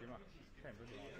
點啊？聽唔到電話。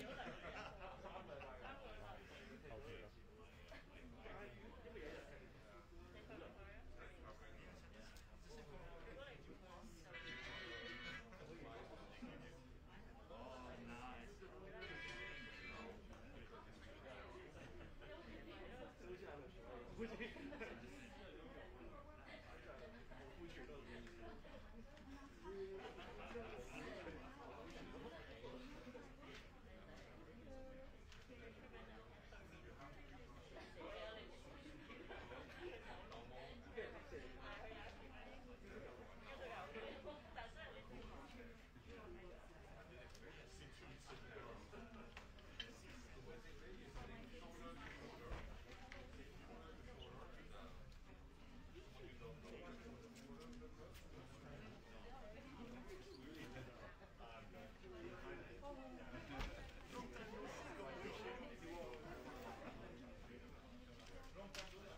後期啊。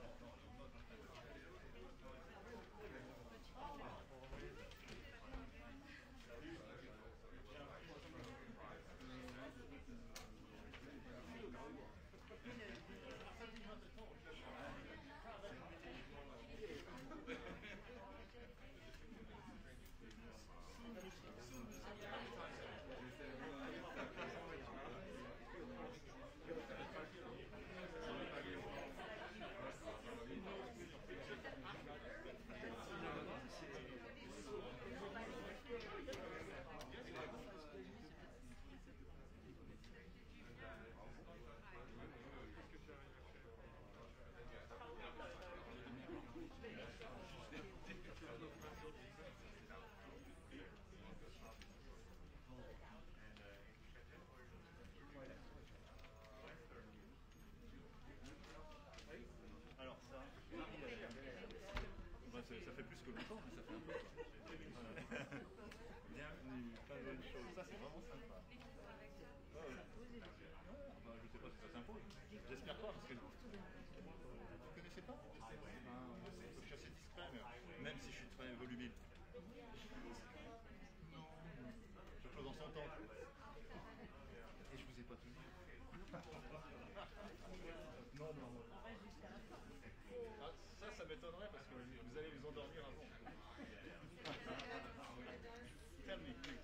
Alors ça, ça fait plus que longtemps, mais ça fait un peu quoi. Bienvenue, pas de bonne chose. Ça c'est vraiment sympa. Je sais pas si ça s'impose. J'espère pas parce que vous ne connaissez pas. Je suis assez discret, mais même si je suis très volubile. Non, chaque chose en son temps. Et je vous ai pas tout dit. Non. Ah, ça m'étonnerait parce que vous allez vous endormir avant. Tell me, please.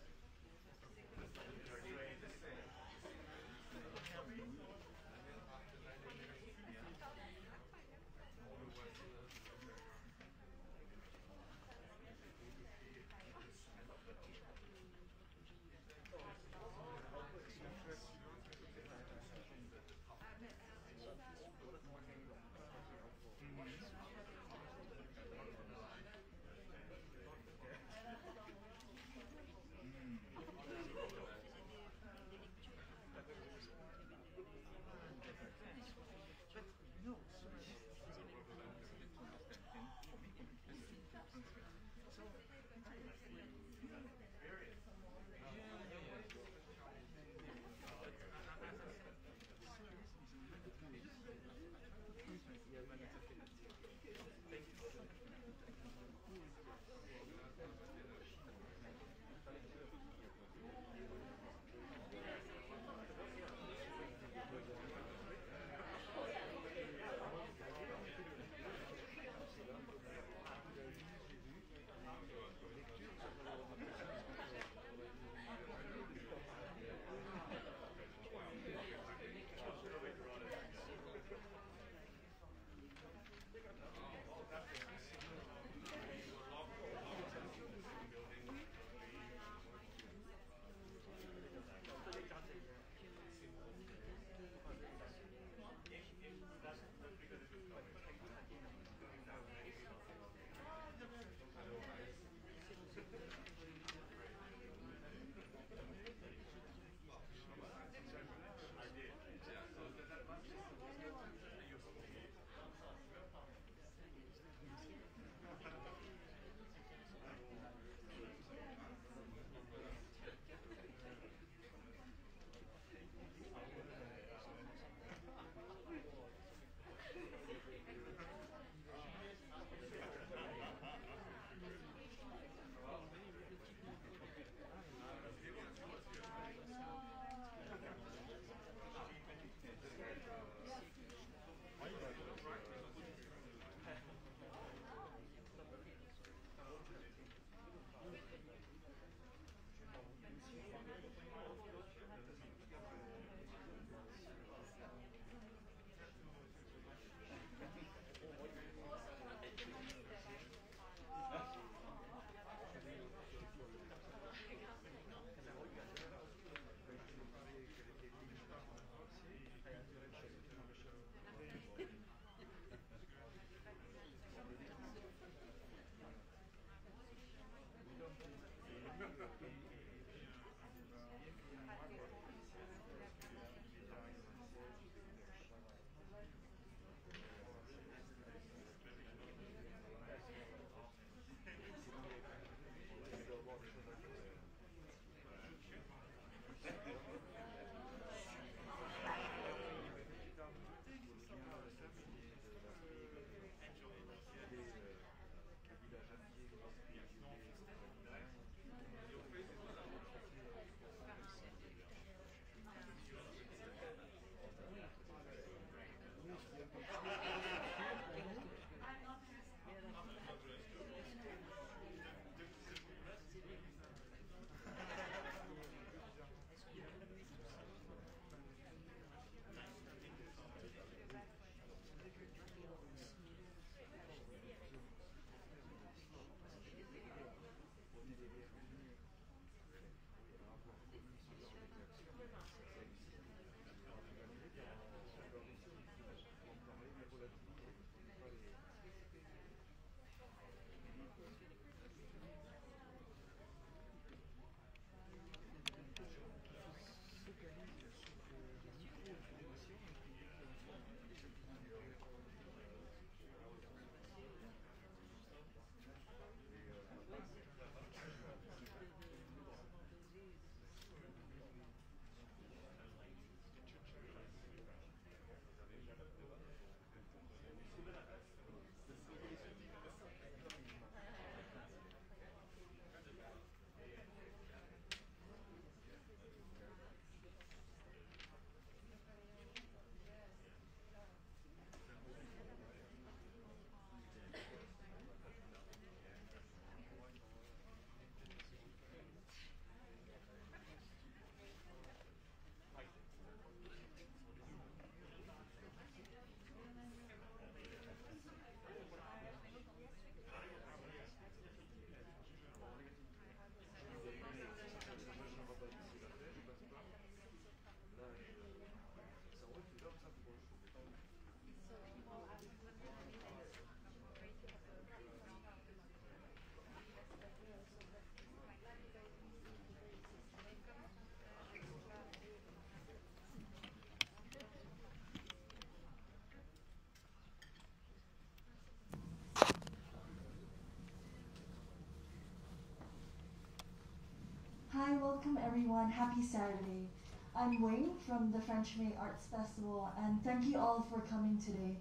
welcome everyone. Happy Saturday. I'm Wayne from the French May Arts Festival, and thank you all for coming today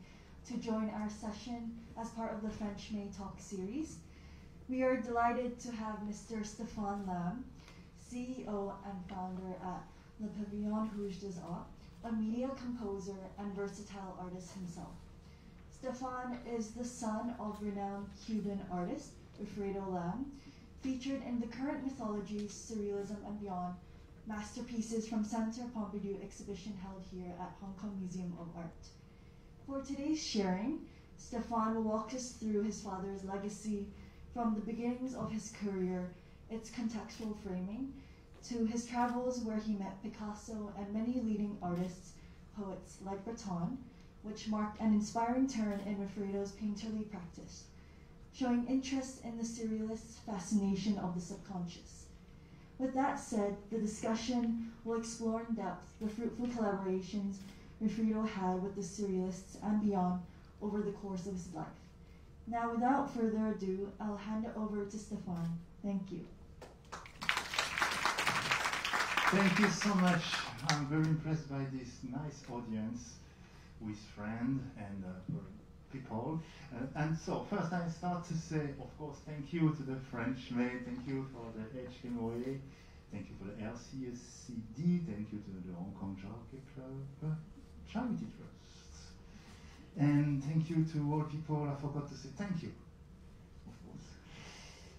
to join our session as part of the French May Talk series. We are delighted to have Mr. Stéphane Lam, CEO and founder at Le Pavillon Rouge des Arts, a media composer and versatile artist himself. Stéphane is the son of renowned Cuban artist Wilfredo Lam, featured in the current mythologies, Surrealism and Beyond, masterpieces from Centre Pompidou exhibition held here at Hong Kong Museum of Art. For today's sharing, Stéphane will walk us through his father's legacy from the beginnings of his career, its contextual framing, to his travels where he met Picasso and many leading artists, poets like Breton, which marked an inspiring turn in Wilfredo's painterly practice, showing interest in the surrealist fascination of the subconscious. With that said, the discussion will explore in depth the fruitful collaborations Wilfredo had with the surrealists and beyond over the course of his life. Now, without further ado, I'll hand it over to Stéphane. Thank you. Thank you so much. I'm very impressed by this nice audience with friends and people. And so first I start to say, of course, thank you to the French May, thank you for the HMOA, thank you for the LCSCD, thank you to the Hong Kong Charity Trust. And thank you to all people I forgot to say thank you, of course.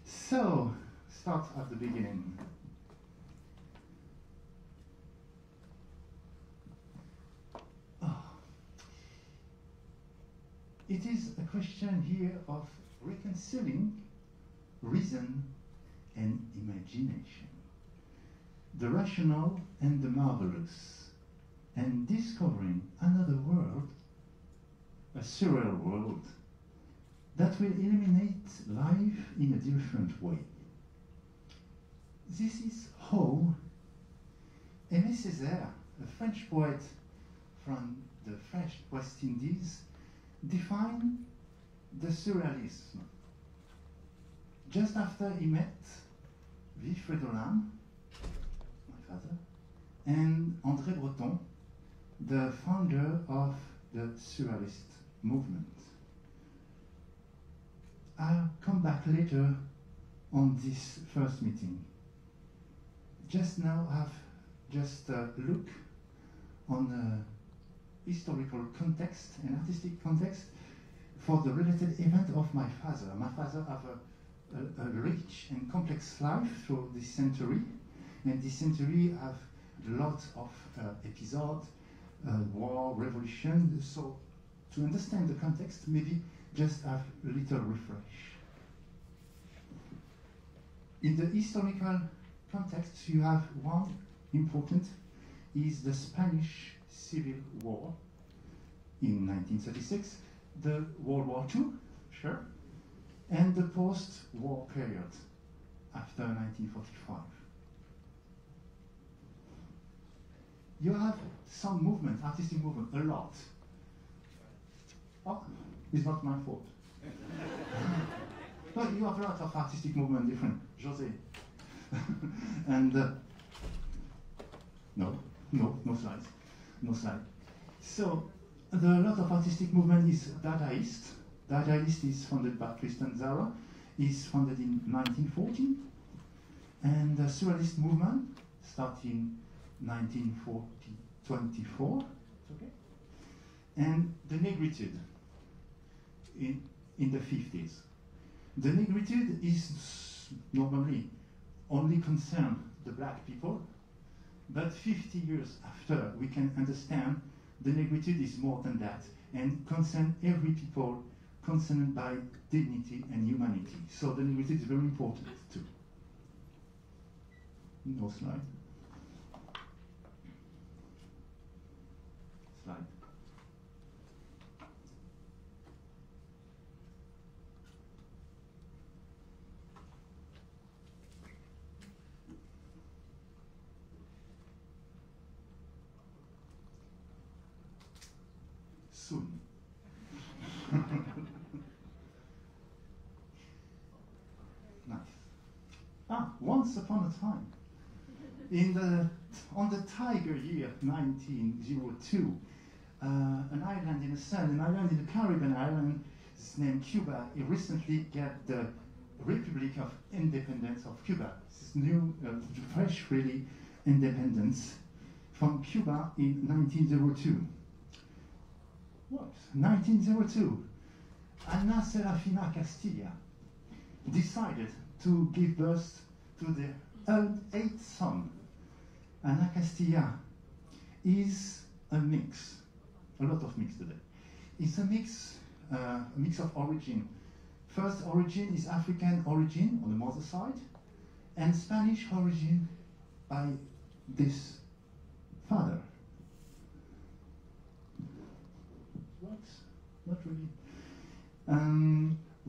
So, start at the beginning. It is a question here of reconciling reason and imagination, the rational and the marvelous, and discovering another world, a surreal world, that will illuminate life in a different way. This is how Aimé Césaire, a French poet from the French West Indies, define the surrealism. Just after he met Wilfredo Lam, my father, and André Breton, the founder of the surrealist movement. I'll come back later on this first meeting. Just now I've just look on the historical context and artistic context for the related event of my father. My father have a rich and complex life through this century, and this century have lots of episodes, war, revolution. So to understand the context, maybe just have a little refresh. In the historical context, you have one important, is the Spanish Civil War in 1936, the World War II, sure, and the post-war period after 1945. You have some movement, artistic movement, a lot. Oh, it's not my fault. But you have a lot of artistic movement, different. José. And no slides. No slide. So, the lot of artistic movement is Dadaist. Dadaist is founded by Tristan Tzara, is founded in 1914. And the Surrealist movement started in 1924. Okay? And the Negritude in the 50s. The Negritude is normally only concern the black people, but 50 years after, we can understand the negritude is more than that and concern every people concerned by dignity and humanity. So the negritude is very important too. No slide. Slide. Soon. Nice. Once upon a time. On the Tiger year 1902, an island in the sun, an island in the Caribbean island named Cuba, it recently got the Republic of Independence of Cuba. This new, fresh, really, independence from Cuba in 1902. What? 1902. Ana Serafina Castilla decided to give birth to the eighth son. Ana Castilla is a mix, a lot of mix today. It's a mix of origin. First origin is African origin on the mother side, and Spanish origin by this father. What? Not really.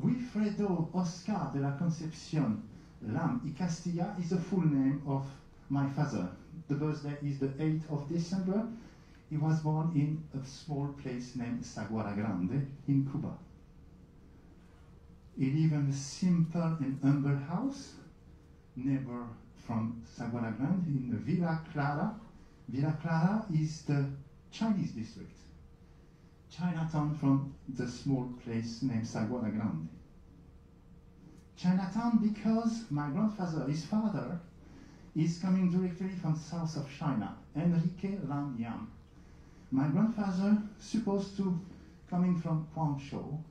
Wilfredo Oscar de la Concepción Lam y Castilla is the full name of my father. The birthday is the 8th of December. He was born in a small place named Saguara Grande in Cuba. He lived in a simple and humble house, neighbor from Saguara Grande in Villa Clara. Villa Clara is the Chinese district. Chinatown from the small place named Saguara Grande. Chinatown because my grandfather, his father, is coming directly from south of China, Enrique Lam Yam. My grandfather supposed to coming from Guangzhou,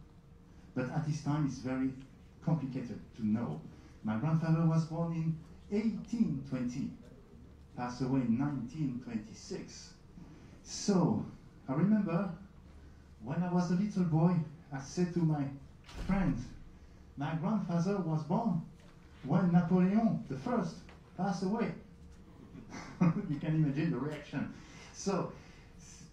but at this time it's very complicated to know. My grandfather was born in 1820, passed away in 1926. So I remember when I was a little boy, I said to my friends, my grandfather was born when Napoleon I passed away. You can imagine the reaction. So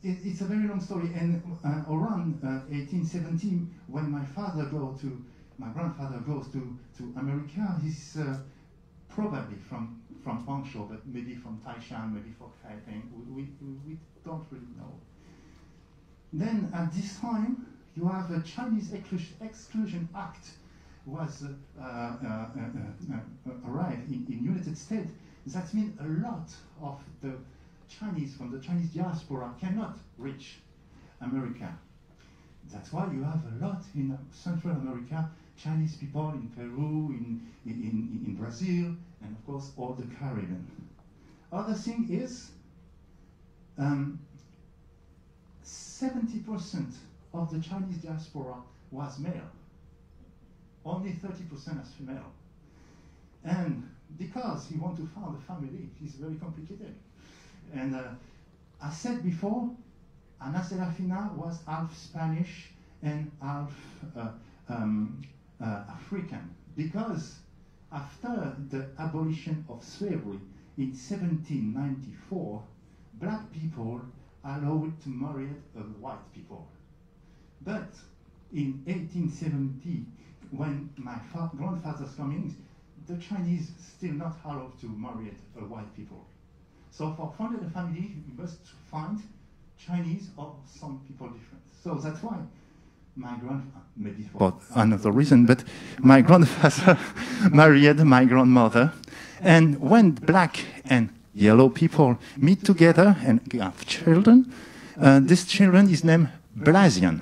it's a very long story. And around 1817, when my grandfather goes to America, he's probably from Guangzhou, but maybe from Taishan, maybe from Taiping. We don't really know. Then at this time, you have a Chinese Exclusion Act was arrived in United States. That means a lot of the Chinese from the Chinese diaspora cannot reach America. That's why you have a lot in Central America, Chinese people in Peru, in Brazil, and of course all the Caribbean. Other thing is 70% of the Chinese diaspora was male. Only 30% is female. And because he wants to found a family, it's very complicated. And I said before, Ana Serafina was half Spanish and half African, because after the abolition of slavery in 1794, black people allowed to marry white people. But in 1870, when my grandfather's coming, the Chinese still not allowed to marry white people. So for founding a family, you must find Chinese or some people different. So that's why my grandfather, maybe for another reason, but my grandfather married my grandmother. And when black and yellow people meet together and have children, this children is named Blasian,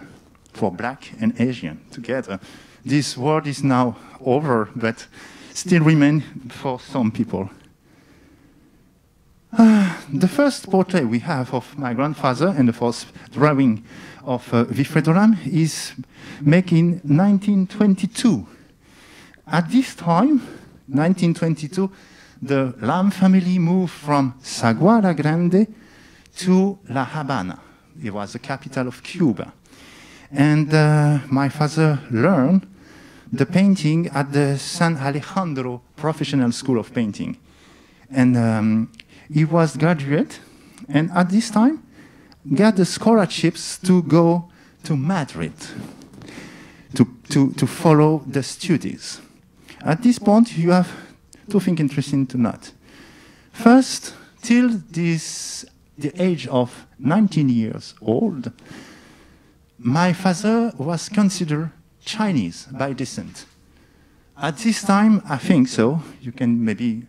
for black and Asian together. This word is now over, but still remain for some people. The first portrait we have of my grandfather and the first drawing of Wilfredo Lam is made in 1922. At this time, 1922, the Lam family moved from Saguara Grande to La Habana. It was the capital of Cuba. And my father learned the painting at the San Alejandro Professional School of Painting. And he was graduate, and at this time, got the scholarships to go to Madrid to follow the studies. At this point, you have two things interesting to note. First, till the age of 19 years old, my father was considered Chinese by descent. At this time, I think so. You can maybe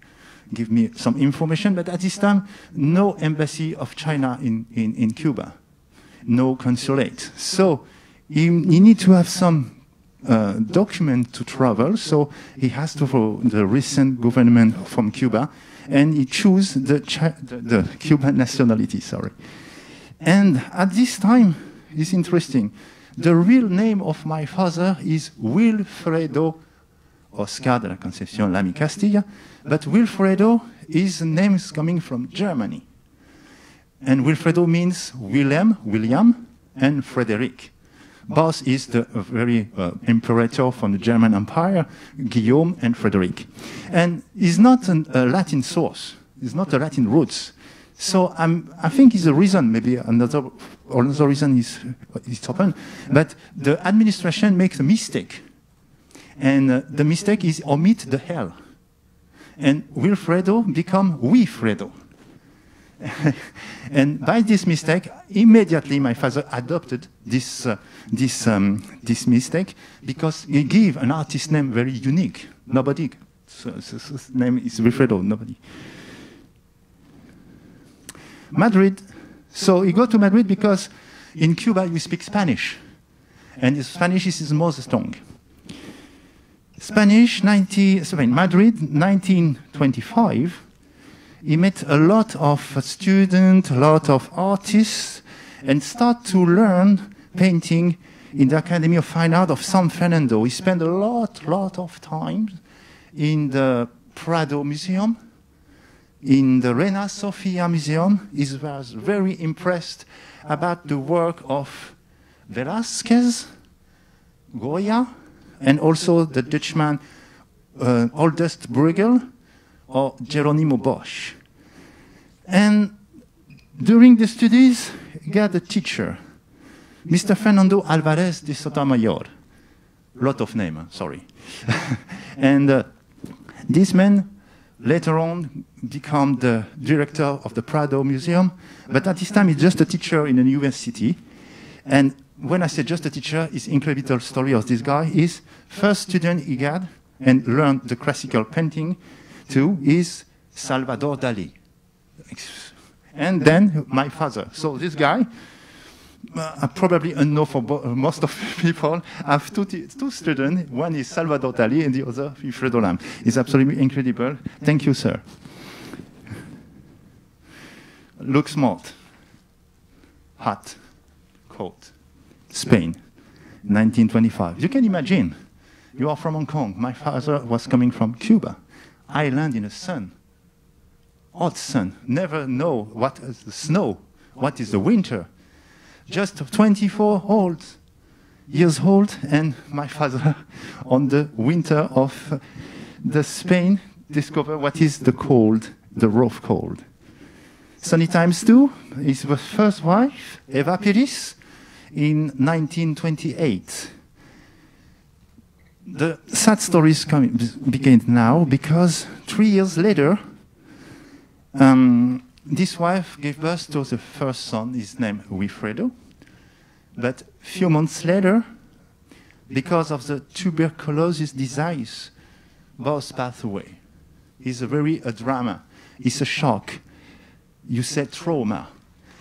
give me some information, but at this time, no embassy of China in Cuba, no consulate. So he need to have some document to travel, so he has to follow the recent government from Cuba, and he choose the Cuban nationality, sorry. And at this time, it's interesting, the real name of my father is Wilfredo Oscar de la Concepción Lamy Castilla, but Wilfredo is a name coming from Germany. And Wilfredo means William, and Frederick. Both is the very imperator from the German Empire, Guillaume and Frederick. And it's not a Latin source, it's not a Latin roots. So I think it's a reason, maybe another reason is open, but the administration makes a mistake. And the mistake is omit the L. And Wilfredo become Wifredo. And by this mistake, immediately my father adopted this mistake because he gave an artist name very unique. Nobody. So his name is Wilfredo, nobody. Madrid. So he go to Madrid because in Cuba you speak Spanish. And Spanish is his mother tongue. Madrid, 1925. He met a lot of students, a lot of artists, and start to learn painting in the Academy of Fine Art of San Fernando. He spent a lot of time in the Prado Museum, in the Reina Sofia Museum. He was very impressed about the work of Velázquez, Goya, and also the Dutchman August Bruegel or Geronimo Bosch. And during the studies, he got a teacher, Mr. Fernando Alvarez de Sotomayor. Lot of name, sorry. And this man later on became the director of the Prado Museum, but at this time he's just a teacher in a university. And when I say just a teacher, his incredible story of this guy is first student he got and learned the classical painting to is Salvador Dali. And then my father. So this guy, probably unknown for most of people, have two students. One is Salvador Dali and the other Wilfredo Lam. It's absolutely incredible. Thank you, sir. Look smart. Hot. Coat. Spain. 1925. You can imagine. You are from Hong Kong. My father was coming from Cuba. Island in the sun. Hot sun. Never know what is the snow. What is the winter. Just 24 years old, and my father, on the winter of the Spain, discovered what is the cold, the rough cold. Sunny Times too, his first wife, Eva Piris, in 1928. The sad stories begin now because 3 years later, this wife gave birth to the first son, his name Wilfredo. But a few months later, because of the tuberculosis disease, both passed away. It's a drama. It's a shock. You said trauma.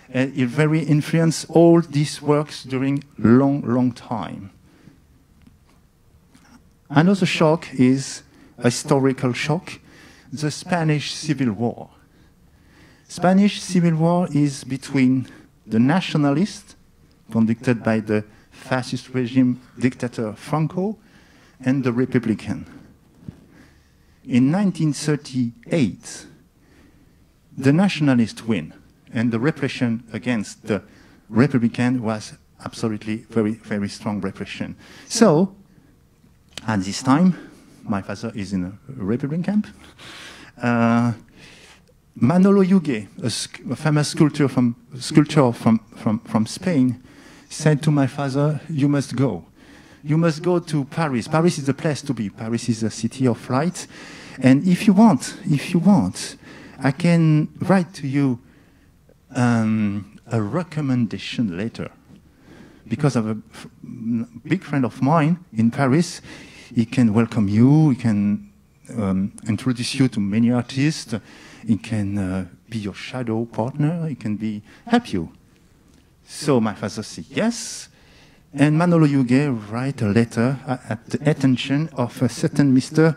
And it very influenced all these works during long time. Another shock is a historical shock, the Spanish Civil War. Spanish Civil War is between the nationalists, conducted by the fascist regime dictator Franco, and the Republican. In 1938, the nationalists win, and the repression against the Republican was absolutely very strong repression. So, at this time, my father is in a Republican camp. Manolo Yuge, a famous sculptor from Spain, said to my father, "You must go. You must go to Paris. Paris is the place to be. Paris is a city of light. And if you want, I can write to you a recommendation letter. Because of a big friend of mine in Paris, he can welcome you, he can introduce you to many artists. He can be your shadow partner. He can help you. So my father said yes. And Manolo Yuge write a letter at the attention of a certain Mr.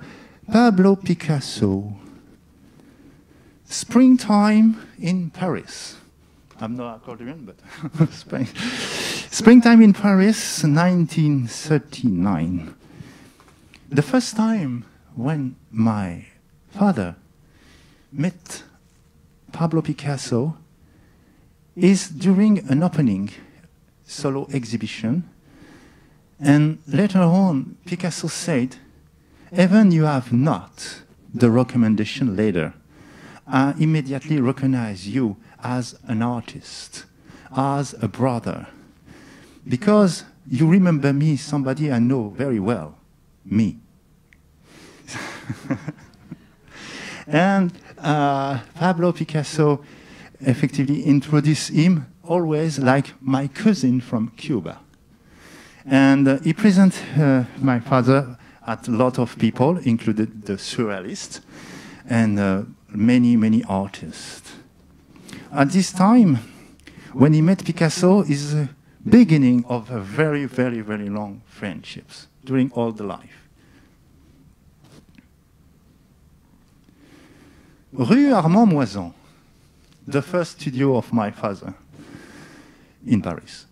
Pablo Picasso. Springtime in Paris. I'm not accordion, but springtime in Paris, 1939. The first time when my father met Pablo Picasso is during an opening solo exhibition. And later on, Picasso said, even you have not the recommendation later, I immediately recognize you as an artist, as a brother, because you remember me, somebody I know very well, me. And Pablo Picasso effectively introduced him always like my cousin from Cuba. And he presented my father at a lot of people, included the surrealists and many, many artists. At this time, when he met Picasso, is the beginning of a very, very, very long friendships during all the life. Rue Armand Moison, the first studio of my father in Paris.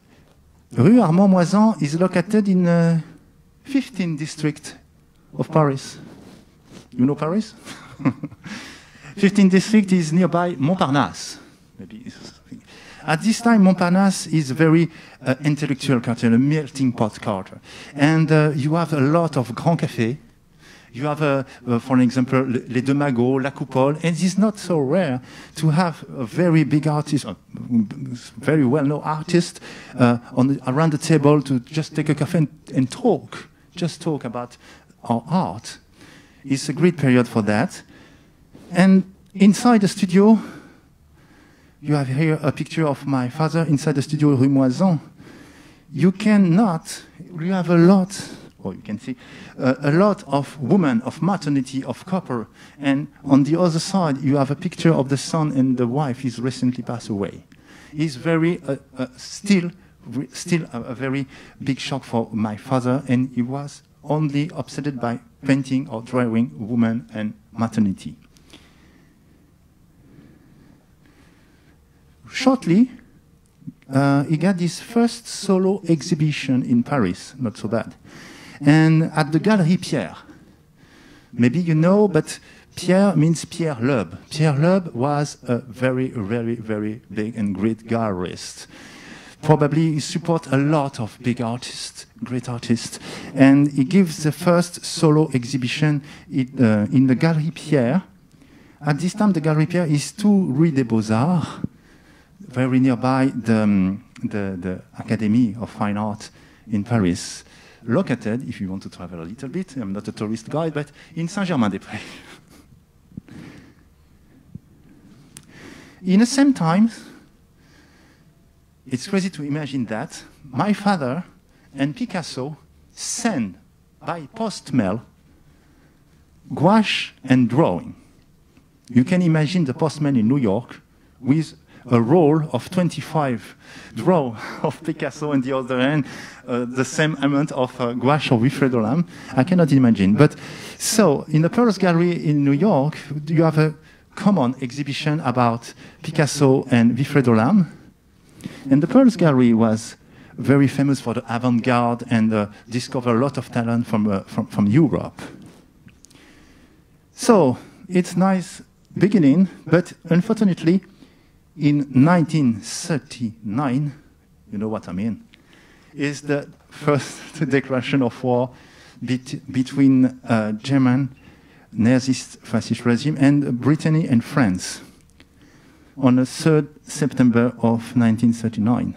Rue Armand Moison is located in 15th district of Paris. You know Paris? 15th district is nearby Montparnasse. Maybe at this time, Montparnasse is a very intellectual quarter, a melting pot quarter. And you have a lot of Grand Café. You have, for example, Les Deux Magots, La Coupole, and it's not so rare to have a very big artist, very well-known artist around the table to just take a coffee and talk, just talk about our art. It's a great period for that. And inside the studio, you have here a picture of my father inside the studio, Rue Moison. You have a lot, or you can see, a lot of women, of maternity, of couple. And on the other side, you have a picture of the son and the wife. He's recently passed away. He's very, still a very big shock for my father, and he was only obsessed by painting or drawing women and maternity. Shortly, he got his first solo exhibition in Paris, not so bad, and at the Galerie Pierre. Maybe you know, but Pierre means Pierre Loeb. Pierre Loeb was a very, very, very big and great gallerist. Probably he supports a lot of big artists, great artists, and he gives the first solo exhibition in the Galerie Pierre. At this time, the Galerie Pierre is 2 Rue des Beaux-Arts, very nearby the Academy of Fine Art in Paris, located, if you want to travel a little bit, I'm not a tourist guide, but in Saint-Germain-des-Prés. In the same time, it's crazy to imagine that my father and Picasso send by post mail gouache and drawing. You can imagine the postman in New York with a roll of 25 draw of Picasso and the other hand, the same amount of gouache or Wilfredo Lam. I cannot imagine. But so in the Pearls Gallery in New York, you have a common exhibition about Picasso and Wilfredo Lam. And the Pearls Gallery was very famous for the avant-garde and discovered a lot of talent from Europe. So it's nice beginning, but unfortunately, in 1939, you know what I mean, is the first declaration of war between German Nazist fascist regime and Britain and France on the 3rd September of 1939.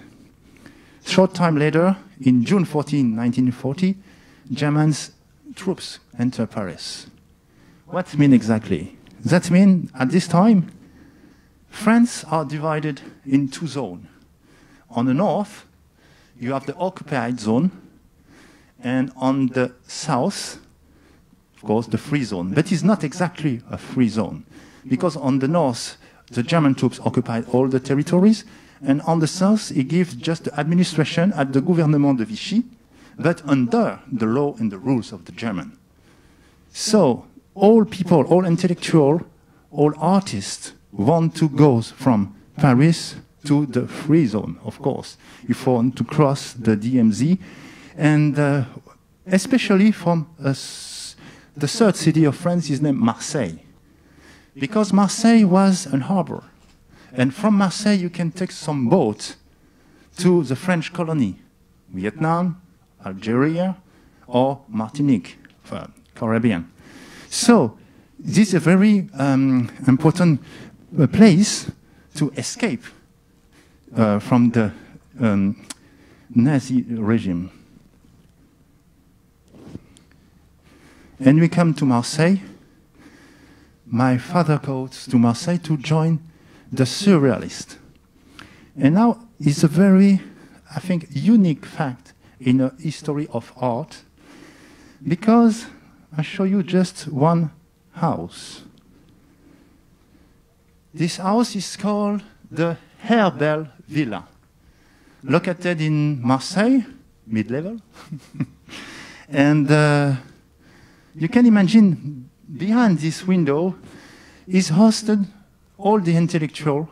Short time later, in June 14, 1940, German troops enter Paris. What mean exactly? That means at this time, France are divided in 2 zones. On the north, you have the occupied zone, and on the south, of course, the free zone. But it's not exactly a free zone, because on the north, the German troops occupied all the territories, and on the south, it gives just the administration at the gouvernement de Vichy, but under the law and the rules of the German. So all people, all intellectuals, all artists want to go from Paris to the free zone, of course, if you want to cross the DMZ, and especially from the third city of France is named Marseille, because Marseille was an harbor, and from Marseille you can take some boat to the French colony, Vietnam, Algeria, or Martinique, Caribbean. So this is a very important place to escape from the Nazi regime. And we come to Marseille. My father goes to Marseille to join the Surrealists. And now it's a very, I think, unique fact in the history of art, because I show you just one house. This house is called the Herbel Villa, located in Marseille, mid-level. And you can imagine behind this window is hosted all the intellectuals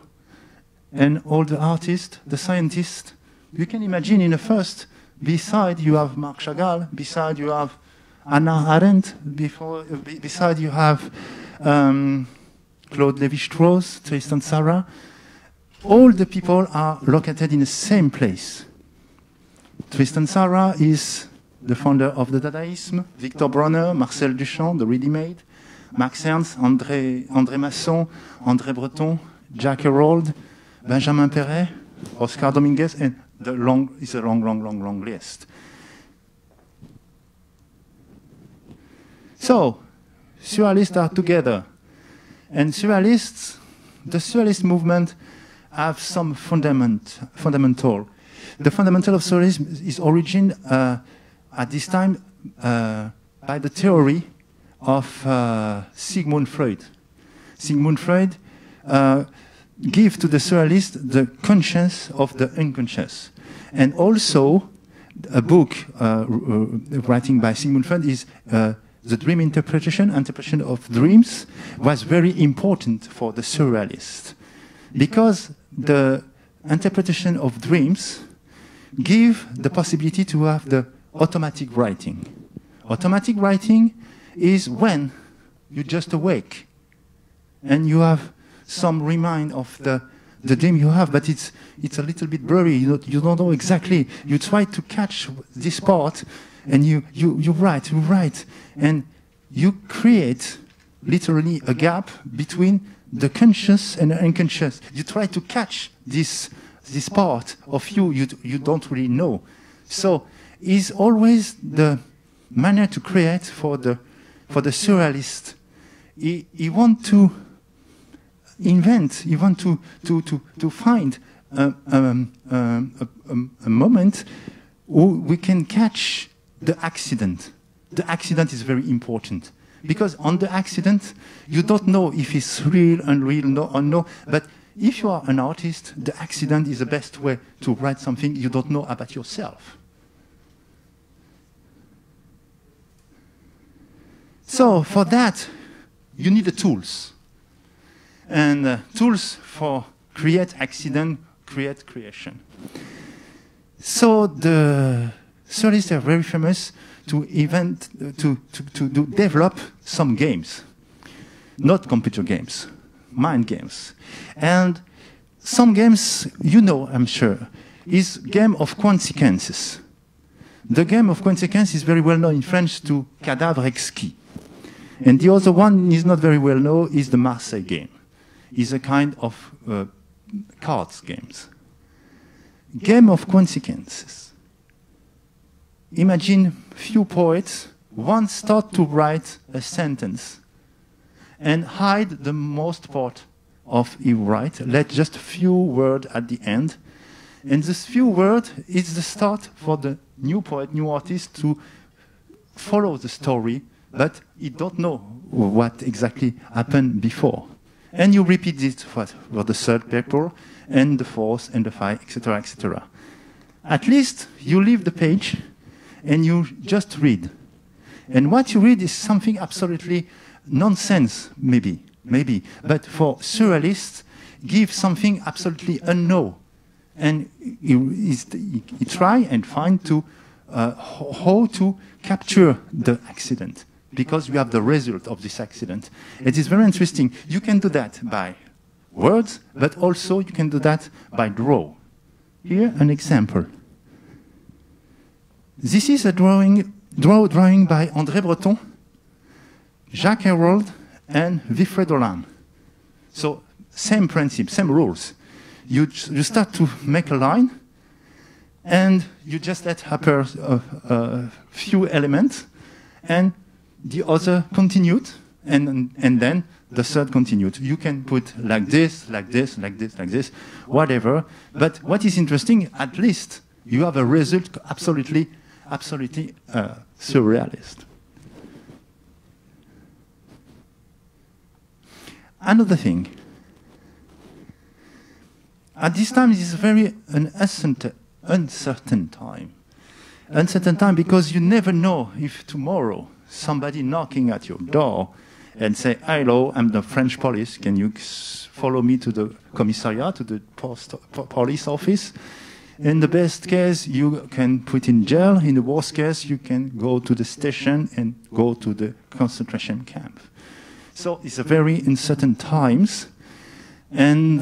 and all the artists, the scientists. You can imagine in the first, beside you have Marc Chagall, beside you have Hannah Arendt, beside you have Claude Lévi-Strauss, Tristan Tzara. All the people are located in the same place. Tristan Tzara is the founder of the Dadaism, Victor Bronner, Marcel Duchamp, the Ready-Made, Max Ernst, André Masson, André Breton, Jack Herold, Benjamin Perret, Oscar Dominguez, and it's a long list. So, Surrealists are together. And Surrealists, the Surrealist movement have some fundamental. The fundamental of Surrealism is origin at this time by the theory of Sigmund Freud. Sigmund Freud gave to the Surrealists the conscience of the unconscious. And also, a book writing by Sigmund Freud is the dream interpretation of dreams was very important for the Surrealists, because the interpretation of dreams give the possibility to have the automatic writing. Automatic writing is when you just awake and you have some remind of the dream you have, but it's a little bit blurry. You don't know exactly. You try to catch this part, and you write, and you create literally a gap between the conscious and the unconscious. You try to catch this part of you don't really know. So it's always the manner to create for the surrealist. He want to invent. He want to find a moment where we can catch the accident. The accident is very important, because on the accident you don't know if it's real, unreal, or no. But if you are an artist, the accident is the best way to write something you don't know about yourself. So for that, you need the tools. And tools for create accident, create creation. So the surrealists are very famous to develop some games. Not computer games, mind games. And some games, you know, I'm sure, is game of consequences. The game of consequences is very well known in French to cadavre exquis. And the other one is not very well known, is the Marseille game. It's a kind of cards games. Game of consequences. Imagine few poets, one start to write a sentence and hide the most part of he write, let just a few words at the end. And this few words is the start for the new poet, new artist to follow the story but you don't know what exactly happened before. And you repeat this for the third paper, and the fourth, and the fifth, etc., etc. At least you leave the page, and you just read. And what you read is something absolutely nonsense, maybe, but for surrealists, give something absolutely unknown. And he try and find to how to capture the accident, because you have the result of this accident. It is very interesting. You can do that by words, but also you can do that by draw. Here, an example. This is a drawing by André Breton, Jacques Herold, and Wilfred Olam. So, same principle, same rules. You start to make a line, and you just let appear a few elements, and the other continued, and then the third continued. You can put like this, like this, like this, like this, whatever. But what is interesting, at least you have a result absolutely surrealist. Another thing. At this time, it is very uncertain time. Uncertain time because you never know if tomorrow somebody knocking at your door and say, "Hello, I'm the French police. Can you follow me to the commissariat, to the police office?" In the best case, you can put in jail. In the worst case, you can go to the station and go to the concentration camp. So it's a very uncertain times, and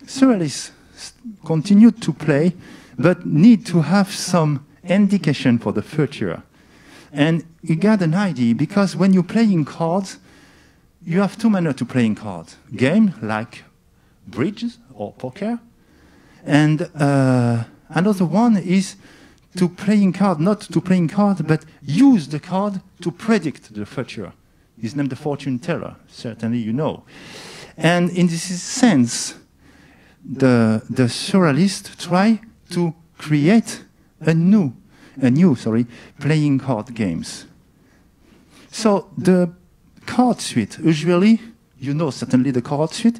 surrealists continue to play, but need to have some indication for the future. And you get an idea, because when you're playing cards, you have two manners to playing cards. Game, like bridge or poker. And another one is to playing card, not to playing card, but use the card to predict the future. It's named the fortune teller, certainly you know. And in this sense, the surrealists try to create a new playing card games. So the card suite, usually, you know certainly the card suite,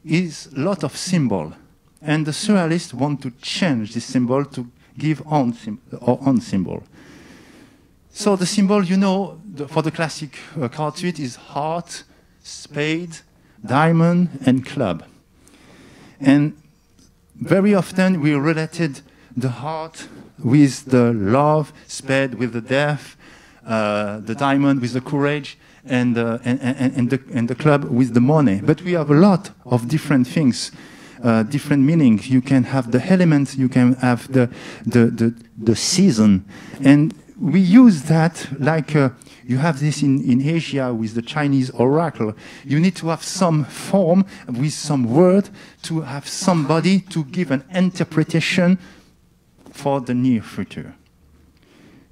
is a lot of symbol. And the surrealists want to change this symbol to give own symbol. So the symbol, you know, for the classic card suite is heart, spade, diamond, and club. And very often we related the heart with the love, spade with the death, the diamond with the courage, and the club with the money. But we have a lot of different things, different meanings. You can have the elements, you can have the season, and we use that like you have this in Asia with the Chinese oracle. You need to have some form with some word to have somebody to give an interpretation for the near future.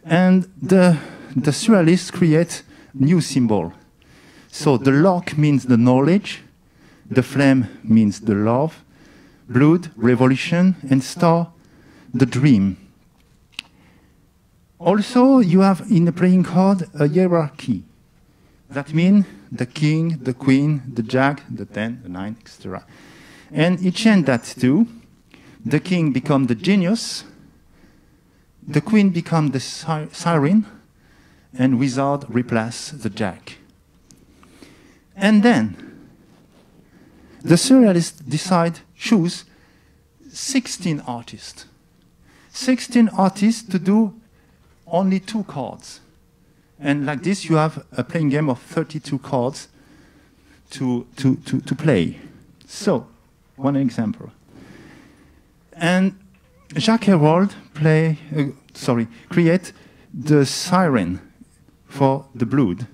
And the surrealists create new symbol. So the lock means the knowledge, the flame means the love, blood, revolution, and star, the dream. Also, you have in the playing card a hierarchy. That means the king, the queen, the jack, the 10, the 9, etc. And each hand that too. The king becomes the genius, the queen becomes the siren, and wizard replace the jack. And then the surrealists choose 16 artists. 16 artists to do only 2 cards. And like this, you have a playing game of 32 cards to play. So, one example. And Jacques Herold create the siren for the blood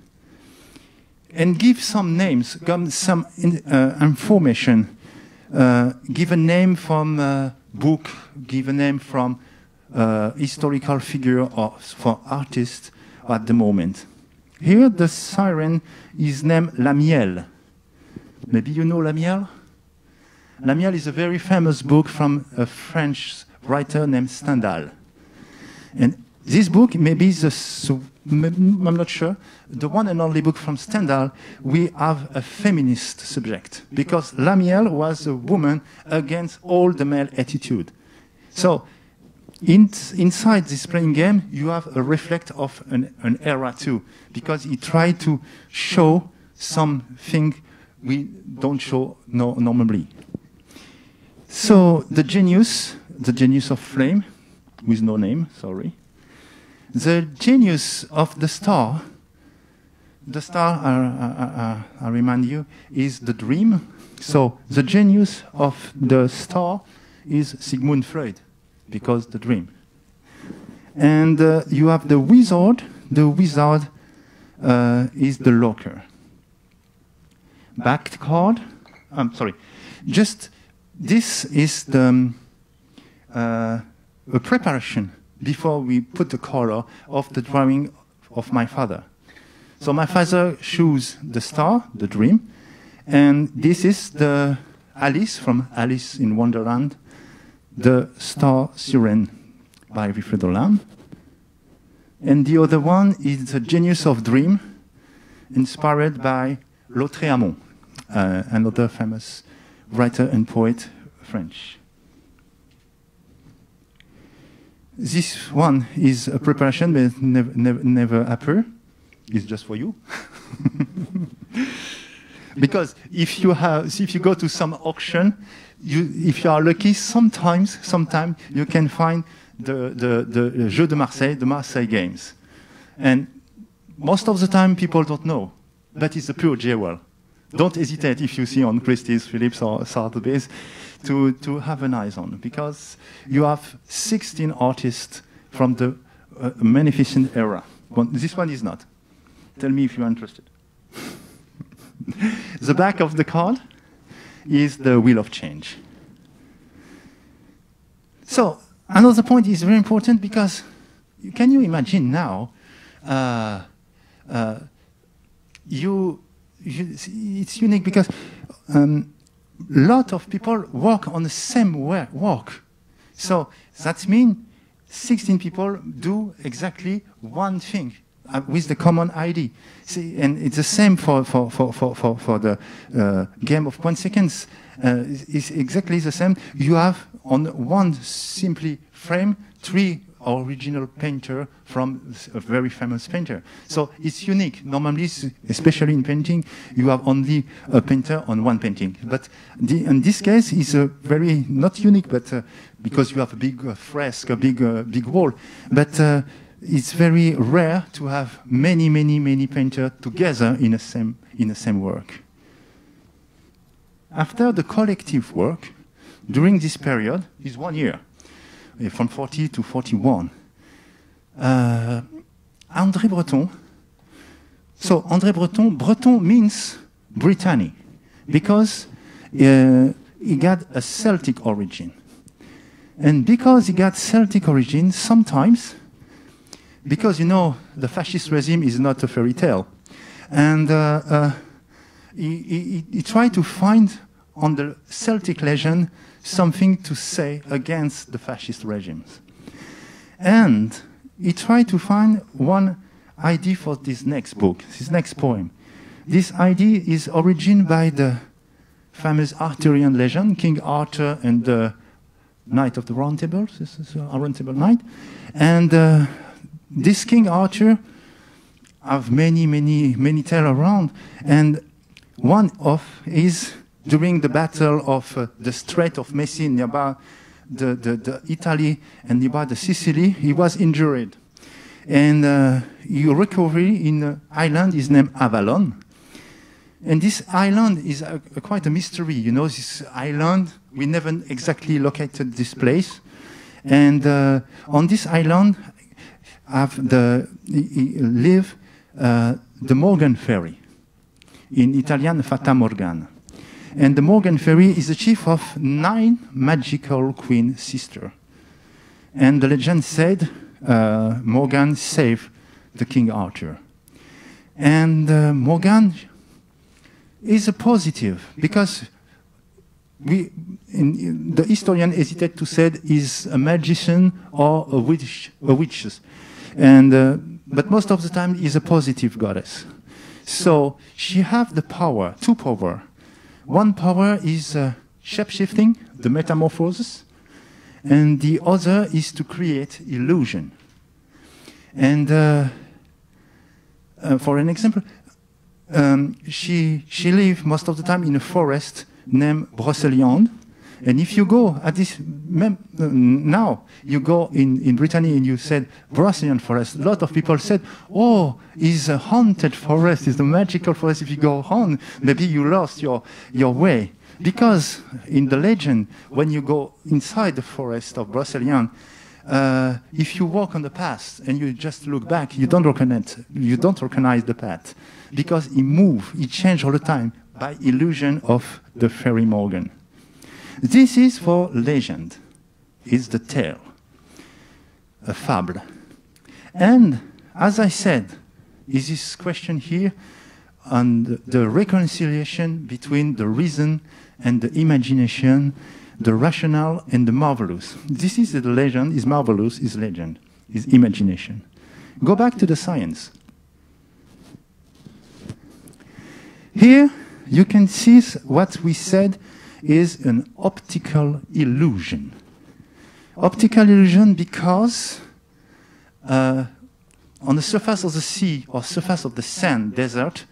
and give some names, some information. Give a name from a book, give a name from historical figure or for artists at the moment. Here the siren is named La Miel. Maybe you know La Miel? La Miel is a very famous book from a French writer named Stendhal. And this book maybe is I'm not sure, the one and only book from Stendhal we have a feminist subject, because Lamiel was a woman against all the male attitude. So inside this playing game, you have a reflect of an era too, because he tried to show something we don't show normally. So the genius of flame, with no name, sorry. The genius of the star, I remind you, is the dream. So the genius of the star is Sigmund Freud, because the dream. And you have the wizard. The wizard is the locker. Backed card. I'm sorry. Just this is the a preparation before we put the color of the drawing of my father. So my father chose the star, the dream, and this is the Alice from Alice in Wonderland, the Star Siren by Wilfredo Lamb. And the other one is the Genius of Dream, inspired by Lautréamont, another famous writer and poet, French. This one is a preparation, but never appear. It's just for you. Because if you go to some auction, if you are lucky, sometimes you can find the Jeux de Marseille, the Marseille Games. And most of the time people don't know, but it's a pure jewel. Don't hesitate if you see on Christie's, Phillips or Sotheby's to have an eye on, because you have 16 artists from the Magnificent era. This one is not. Tell me if you're interested. The back of the card is the Wheel of Change. So another point is very important, because can you imagine now it's unique because a lot of people work on the same work. So that means 16 people do exactly one thing with the common ID. See, and it's the same for the game of 1 second. It's exactly the same. You have on one simply frame 3 original painter from a very famous painter. So it's unique. Normally, especially in painting, you have only a painter on one painting. But in this case, it's a very, not unique, but because you have a big fresque, a big wall. But it's very rare to have many painters together in the same work. After the collective work, during this period, is 1 year. From 40 to 41. André Breton. So André Breton means Brittany, because he got a Celtic origin. And because he got Celtic origin, sometimes, because you know the fascist regime is not a fairy tale, and he tried to find on the Celtic legend something to say against the fascist regimes. And he tried to find one idea for this next book, this next poem. This idea is originated by the famous Arthurian legend, King Arthur and the Knight of the Round Table, this is a Round Table Knight. And this King Arthur have many tales around, and one of is during the battle of the Strait of Messina, nearby the Italy and nearby the Sicily, he was injured. And he recovered in an island is named Avalon. And this island is quite a mystery. You know, this island, we never exactly located this place. And on this island live the Morgan Fairy. In Italian, Fata Morgana. And the Morgan Fairy is the chief of 9 magical queen sisters. And the legend said Morgan saved the King Arthur. And Morgan is a positive, because the historian hesitate to say is a magician or a witch. and but most of the time is a positive goddess. So she have the power, two power. One power is shape-shifting, the metamorphosis, and the other is to create illusion. And for an example, she lives most of the time in a forest named Brocéliande. And if you go at this, now you go in Brittany and you said Brocéliande forest, a lot of people said, oh, it's a haunted forest, it's a magical forest. If you go on, maybe you lost your way. Because in the legend, when you go inside the forest of Brocéliande, if you walk on the path and you just look back, you don't recognize the path. Because it moves, it changes all the time by illusion of the fairy Morgan. This is for legend, it's the tale, a fable. And as I said, is this question here on the reconciliation between the reason and the imagination, the rational and the marvelous. This is the legend, is marvelous, is legend, is imagination. Go back to the science. Here you can see what we said is an optical illusion. Optical illusion because on the surface of the sea or surface of the sand desert,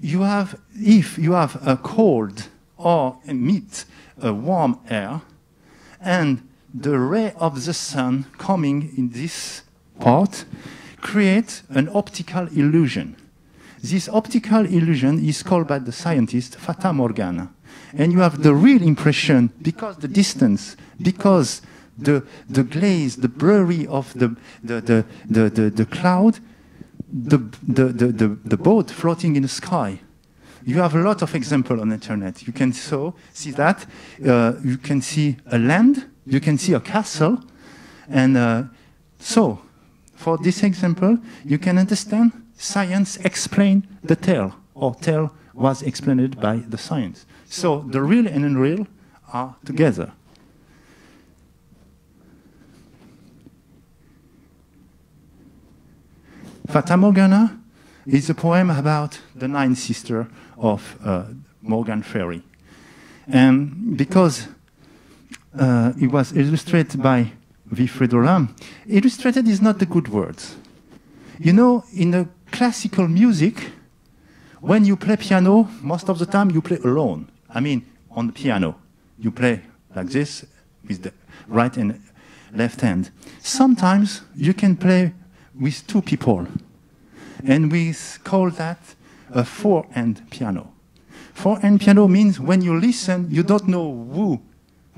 you have, if you have a cold or emit a warm air, and the ray of the sun coming in this part create an optical illusion. This optical illusion is called by the scientists Fata Morgana. And you have the real impression, because the distance, because the glaze, the blurry of the cloud, the boat floating in the sky. You have a lot of examples on the internet. You can see that. You can see a land, you can see a castle. And so, for this example, you can understand science explained the tale, or tale was explained by the science. So the real and unreal are together. Fata Morgana is a poem about the nine sisters of Morgan Fairy. And because it was illustrated by Wilfredo Lam, illustrated is not the good words. You know, in the classical music, when you play piano, most of the time you play alone. I mean, on the piano, you play like this with the right and left hand. Sometimes you can play with two people, and we call that a four-hand piano. Four-hand piano means when you listen, you don't know who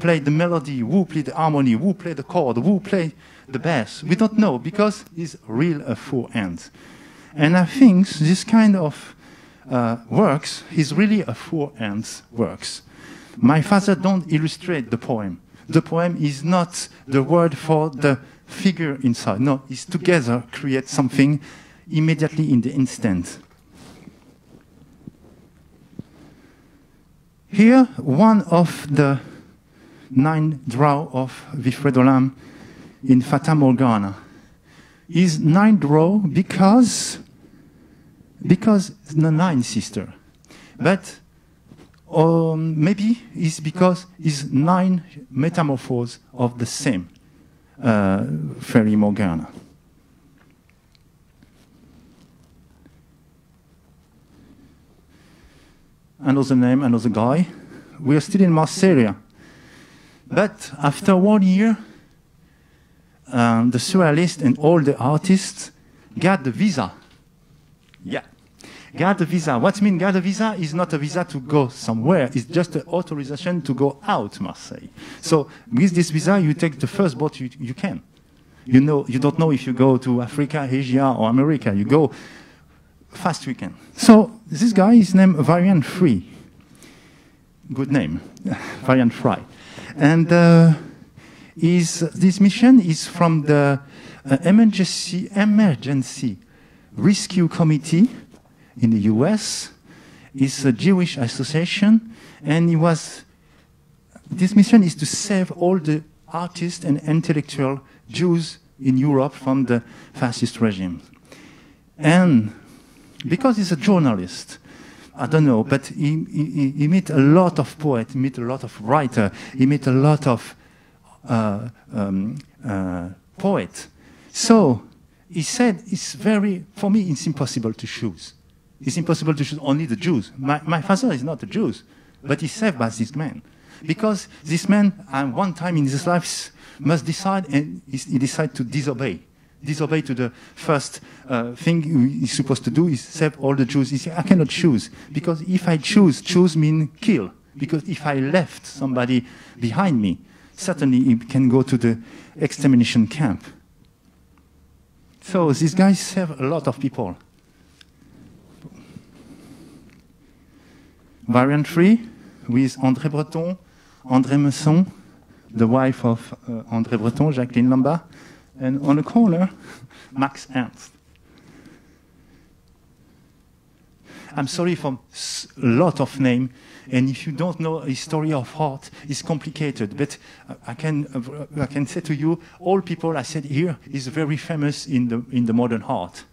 played the melody, who played the harmony, who played the chord, who played the bass. We don't know because it's real four hands. And I think this kind of works is really a four hands works. My father don't illustrate the poem. The poem is not the word for the figure inside. No, it's together create something immediately in the instant. Here, one of the 9 draw of Wilfredo Lam in Fata Morgana is 9 draw because the 9 sister, but maybe it's because it's 9 metamorphoses of the same fairy Morgana. Another name, another guy. We are still in Marseille. But after 1 year, the surrealists and all the artists got the visa. Yeah, got the visa. What means got the visa is not a visa to go somewhere. It's just an authorization to go out Marseille. So with this visa, you take the first boat you can. You know, you don't know if you go to Africa, Asia, or America. You go fast you can. So this guy is named Varian Free. Good name, Varian Fry. And this mission is from the emergency rescue committee in the US. It's a Jewish association, and this mission is to save all the artists and intellectual Jews in Europe from the fascist regime. And because he's a journalist, I don't know, but he met a lot of poets, he met a lot of writers, he met a lot of poets. So he said, for me, it's impossible to choose. It's impossible to choose only the Jews. My father is not a Jew, but he's saved by this man. Because this man, one time in his life, must decide, and he decided to disobey. Disobey to the first thing he's supposed to do is save all the Jews. He said, I cannot choose, because if I choose means kill. Because if I left somebody behind me, certainly he can go to the extermination camp. So these guys save a lot of people. Variant 3, with André Breton, André Meusson, the wife of André Breton, Jacqueline Lambert, and on the corner, Max Ernst. I'm sorry for a lot of names, and if you don't know history of art, it's complicated. But I can say to you, all people I said here is very famous in the modern art.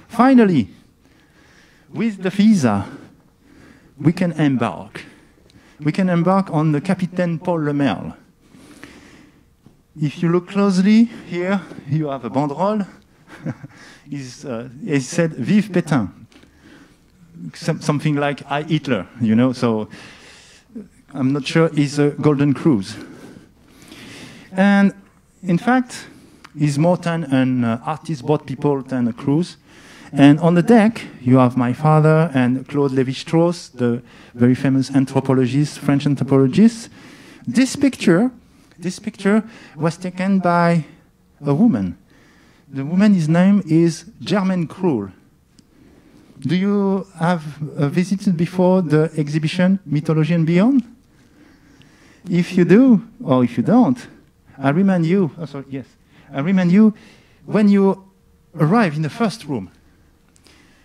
Finally, with the visa, we can embark. We can embark on the Capitaine Paul Lemerle. If you look closely, here you have a banderole. It said, Vive Pétain. Something like I Hitler, you know, so I'm not sure it's a golden cruise. And in fact, it's more than an artist brought people than a cruise. And on the deck, you have my father and Claude Lévi-Strauss, the very famous anthropologist, French anthropologist. This picture was taken by a woman. The woman's name is Germaine Krull. Do you have visited before the exhibition Mythology and Beyond? If you do, or if you don't, I remind you, when you arrive in the first room,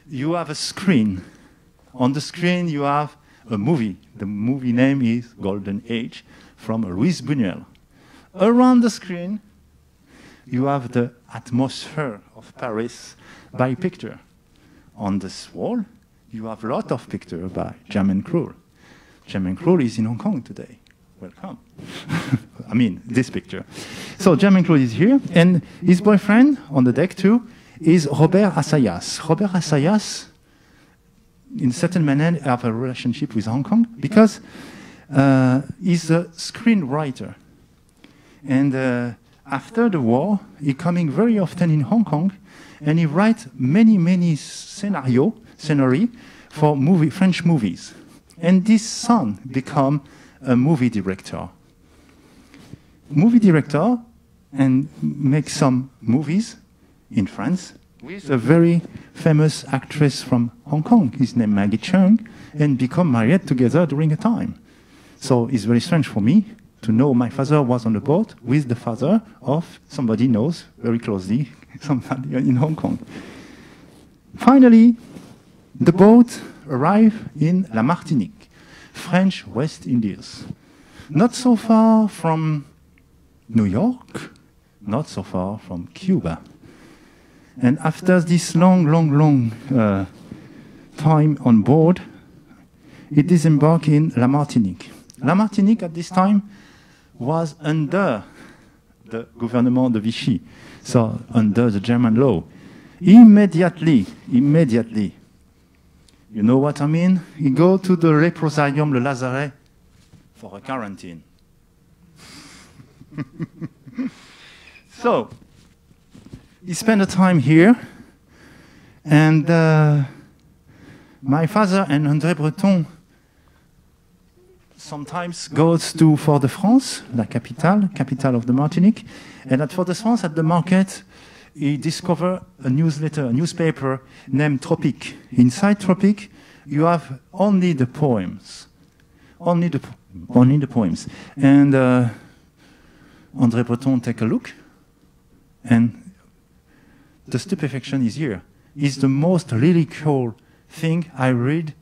you have a screen. On the screen, you have a movie. The movie name is Golden Age from Louis Buñuel. Around the screen, you have the atmosphere of Paris by picture. On this wall, you have a lot of pictures by Germaine Krull. Germaine Krull is in Hong Kong today. Welcome. I mean, this picture. So Germaine Krull is here, and his boyfriend on the deck too is Robert Assayas. Robert Assayas, in a certain manner, have a relationship with Hong Kong because he's a screenwriter. And after the war, he coming very often in Hong Kong, and he writes many scenario for French movies. And this son become a movie director. And make some movies in France with a very famous actress from Hong Kong. His name Maggie Cheung, and become married together during a time. So it's very strange for me to know my father was on the boat with the father of somebody knows very closely, somebody in Hong Kong. Finally, the boat arrived in La Martinique, French West Indies. Not so far from New York, not so far from Cuba. And after this long time on board, it disembarked in La Martinique. La Martinique at this time was under the gouvernement de Vichy, so under the German law. Immediately, you know what I mean? You go to the Leprosarium Le Lazaret for a quarantine. So, he spent a time here, and my father and André Breton sometimes goes to Fort-de-France, la capital of the Martinique, and at Fort-de-France, at the market, he discovered a newspaper named Tropique. Inside Tropique, you have only the poems. Only the poems. And André Breton take a look, and the stupefaction is here. It's the most lyrical thing I read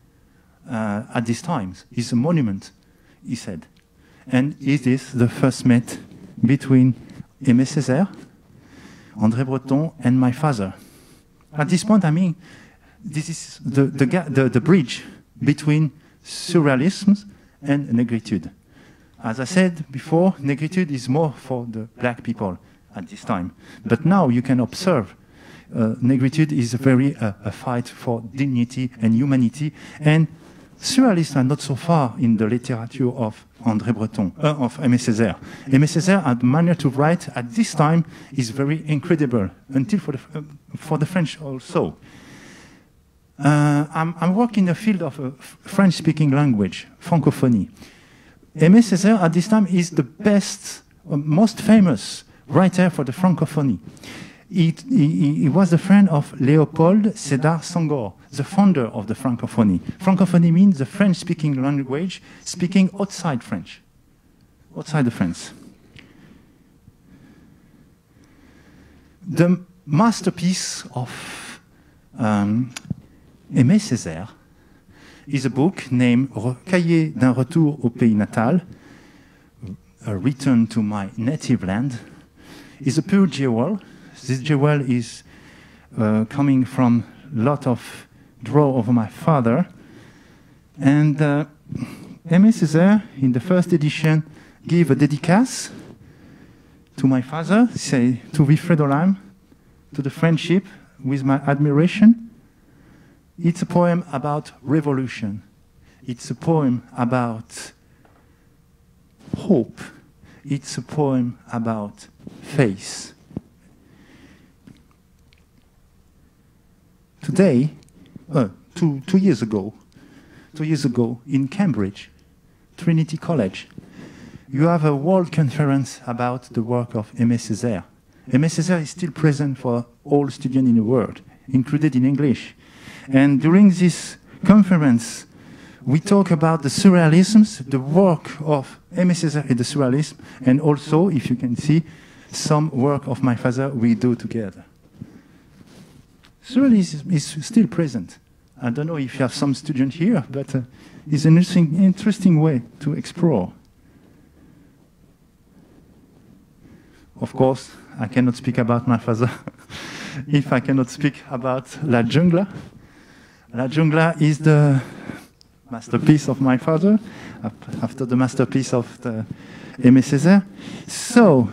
at these times. It's a monument, he said. And it is the first meet between Aimé Césaire, André Breton, and my father. At this point, I mean, this is the bridge between surrealism and negritude. As I said before, negritude is more for the black people at this time. But now you can observe negritude is a fight for dignity and humanity. And surrealists are not so far in the literature of André Breton, of Aimé Césaire. Aimé Césaire, a manner to write at this time is very incredible, until for the French also. I'm working in the field of French-speaking language, francophonie. Aimé Césaire at this time is the best, most famous writer for the francophonie. He was a friend of Léopold Sédar Senghor, the founder of the francophonie. Francophonie means the French-speaking language speaking outside French, outside the France. The masterpiece of Aimé Césaire is a book named Cahier d'un retour au pays natal, A Return to My Native Land. It's a pure jewel. This jewel is coming from a lot of draw of my father. And Aimé Césaire, in the first edition, gave a dédicace to my father, say to Wilfred Olam, to the friendship with my admiration. It's a poem about revolution. It's a poem about hope. It's a poem about faith. Today, 2 years ago, in Cambridge, Trinity College, you have a world conference about the work of Aimé Césaire. Aimé Césaire is still present for all students in the world, included in English. And during this conference, we talk about the surrealisms, the work of Aimé Césaire in the surrealism, and also, if you can see, some work of my father we do together. Surrealism is still present. I don't know if you have some students here, but it's an interesting way to explore. Of course, I cannot speak about my father if I cannot speak about La Jungla. La Jungla is the masterpiece of my father, after the masterpiece of Aimé Césaire. So,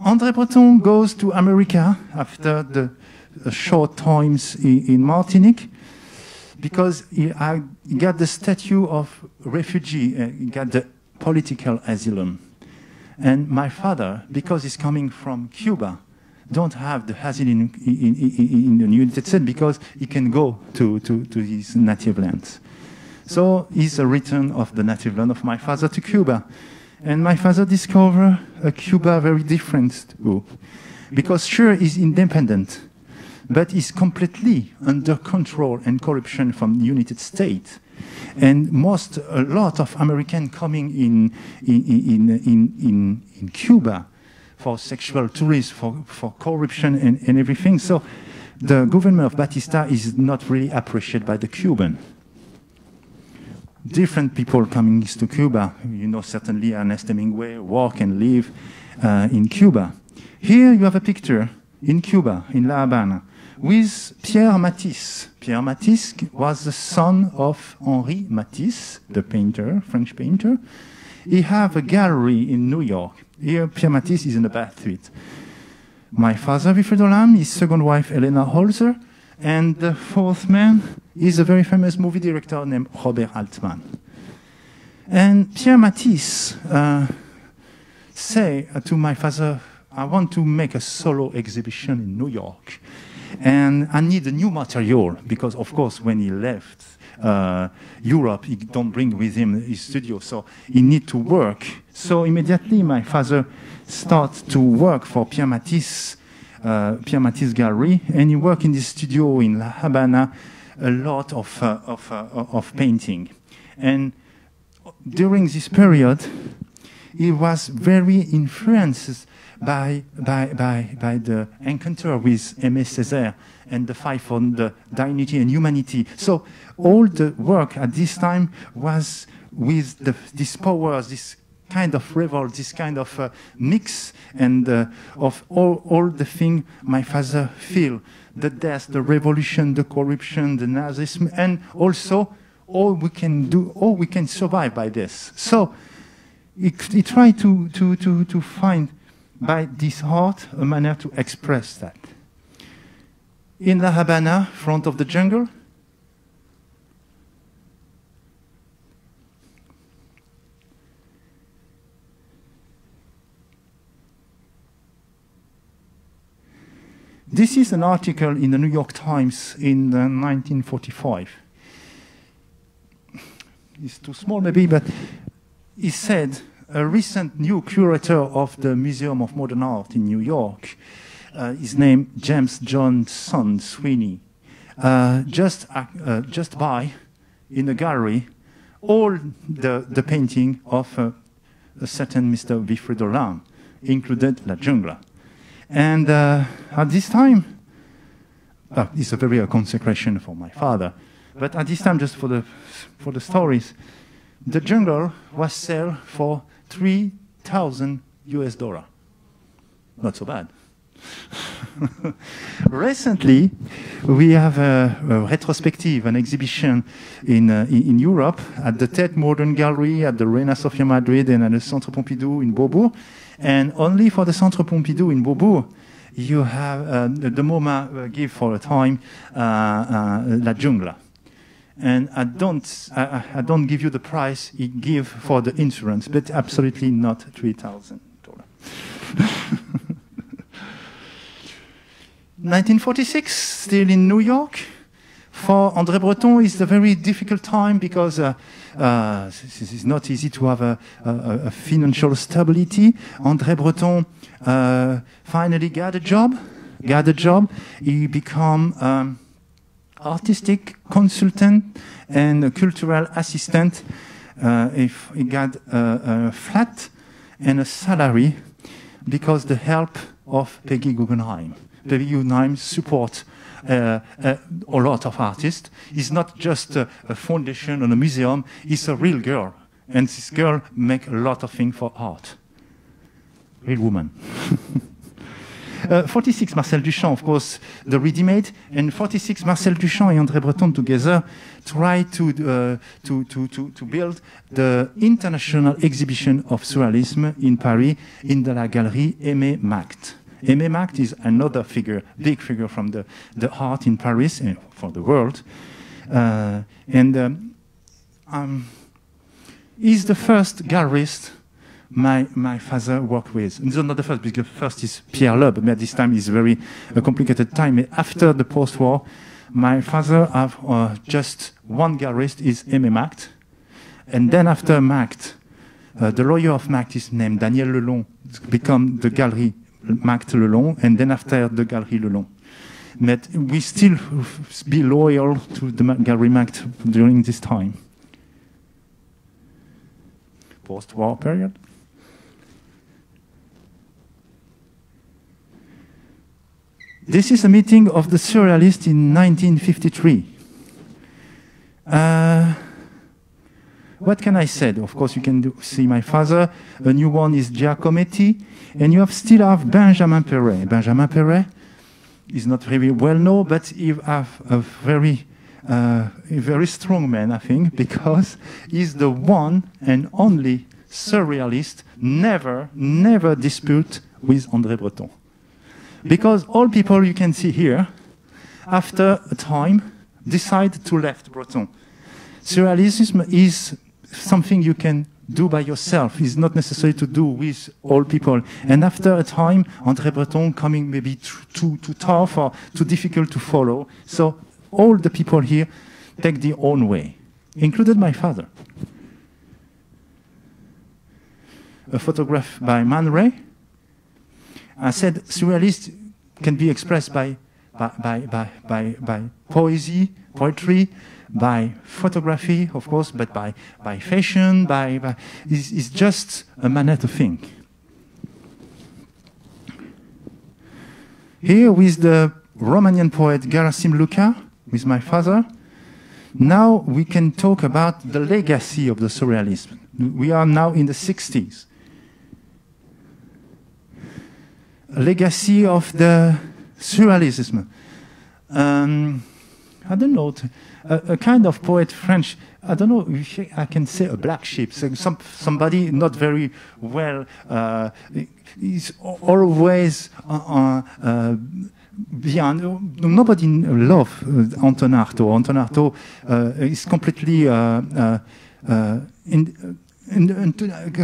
André Breton goes to America after the short times in Martinique because he got the status of refugee, he got the political asylum. And my father, because he's coming from Cuba, don't have the asylum in the United States because he can go to his native land. So he's a return of the native land of my father to Cuba. And my father discovered a Cuba very different too. Because sure, he's independent, but he's completely under control and corruption from the United States. And a lot of Americans coming in Cuba for sexual tourism, for corruption and everything. So the government of Batista is not really appreciated by the Cuban. Different people coming to Cuba, you know, certainly Ernest Hemingway, work and live in Cuba. Here you have a picture in Cuba, in La Habana, with Pierre Matisse. Pierre Matisse was the son of Henri Matisse, the painter, French painter. He have a gallery in New York. Here Pierre Matisse is in the bathsuite. My father, Wilfred Olam, his second wife, Elena Holzer, and the fourth man is a very famous movie director named Robert Altman. And Pierre Matisse say to my father, I want to make a solo exhibition in New York. And I need a new material because, of course, when he left Europe, he don't bring with him his studio, so he need to work. So immediately my father starts to work for Pierre Matisse Gallery, and he worked in this studio in La Habana, a lot of painting. And during this period, he was very influenced by the encounter with Aimé Césaire and the fight for the dignity and humanity. So all the work at this time was with these powers, this kind of revolt, this kind of mix and of all the thing my father feel, the death, the revolution, the corruption, the Nazism, and also all we can do, all we can survive by this. So he tried to find by this art a manner to express that. In La Habana, front of the jungle, this is an article in the New York Times in 1945. It's too small maybe, but he said, a recent new curator of the Museum of Modern Art in New York, his name James Johnson Sweeney, just buy in a gallery all the painting of a certain Mr. Wilfried Ohlin, included La Jungla. And at this time, it's a very consecration for my father, but at this time, just for the stories, the jungle was sold for $3,000 US. Not so bad. Recently, we have a retrospective, an exhibition in Europe at the Tate Modern Gallery, at the Reina Sofia Madrid, and at the Centre Pompidou in Beaubourg. And only for the Centre Pompidou in Beaubourg, you have the MoMA give for a time La Jungla. And I don't give you the price he give for the insurance, but absolutely not $3,000. 1946, still in New York. For André Breton, it's a very difficult time because it's not easy to have a financial stability. André Breton finally got a job. He became artistic consultant and a cultural assistant. If he got a flat and a salary because the help of Peggy Guggenheim. Peggy Guggenheim support a lot of artists. It's not just a foundation or a museum, it's a real girl. And this girl make a lot of things for art. Real woman. 46, Marcel Duchamp, of course, the ready-made, and 46, Marcel Duchamp and André Breton together try to build the international exhibition of surrealism in Paris in the La Galerie Aimé Macht. Aimé Macht is another figure, big figure from the art in Paris and for the world. He's the first gallerist my father worked with. It's not the first, because the first is Pierre Loeb, but this time is very complicated time. After the post-war, my father have just one gallerist, is Aimé Macht. And then after Macht, the lawyer of Macht is named Daniel Lelon, become the gallery Macht Lelon, and then after the Galerie Lelon. But we still be loyal to the Galerie Macht during this time. Post-war period. This is a meeting of the Surrealists in 1953. What can I say? Of course, you can see my father. A new one is Giacometti. And you still have Benjamin Perret. Benjamin Perret is not very well known, but he have a very strong man, I think, because he's the one and only surrealist never dispute with André Breton. Because all people you can see here, after a time, decide to left Breton. Surrealism is something you can do by yourself. It's not necessary to do with all people. And after a time, André Breton coming maybe too tough or too difficult to follow. So all the people here take their own way, included my father. A photograph by Man Ray. I said surrealist can be expressed by poetry, by photography, of course, but by fashion, it's just a manner to think. Here with the Romanian poet Gerasim Luca, with my father, now we can talk about the legacy of the surrealism. We are now in the 60s. A legacy of the surrealism. I don't know, a kind of poet, French, I don't know if I can say a black sheep, so somebody not very well, is always behind. Nobody loves Anton Artaud. Anton Artaud is completely a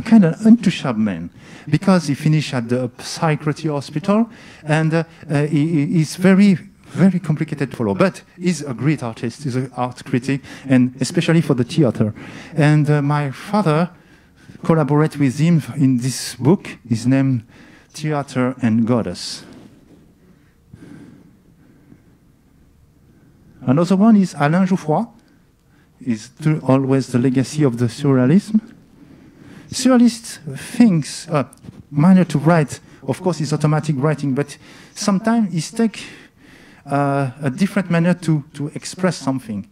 kind of untouchable man, because he finished at the psychiatry hospital, and he is very complicated to follow, but he's a great artist, he's an art critic, and especially for the theater. And my father collaborated with him in this book, his name, Theater and Goddess. Another one is Alain Jouffroy, is always the legacy of the surrealism. Surrealist thinks, manner to write, of course, is automatic writing, but sometimes he takes a different manner to express something.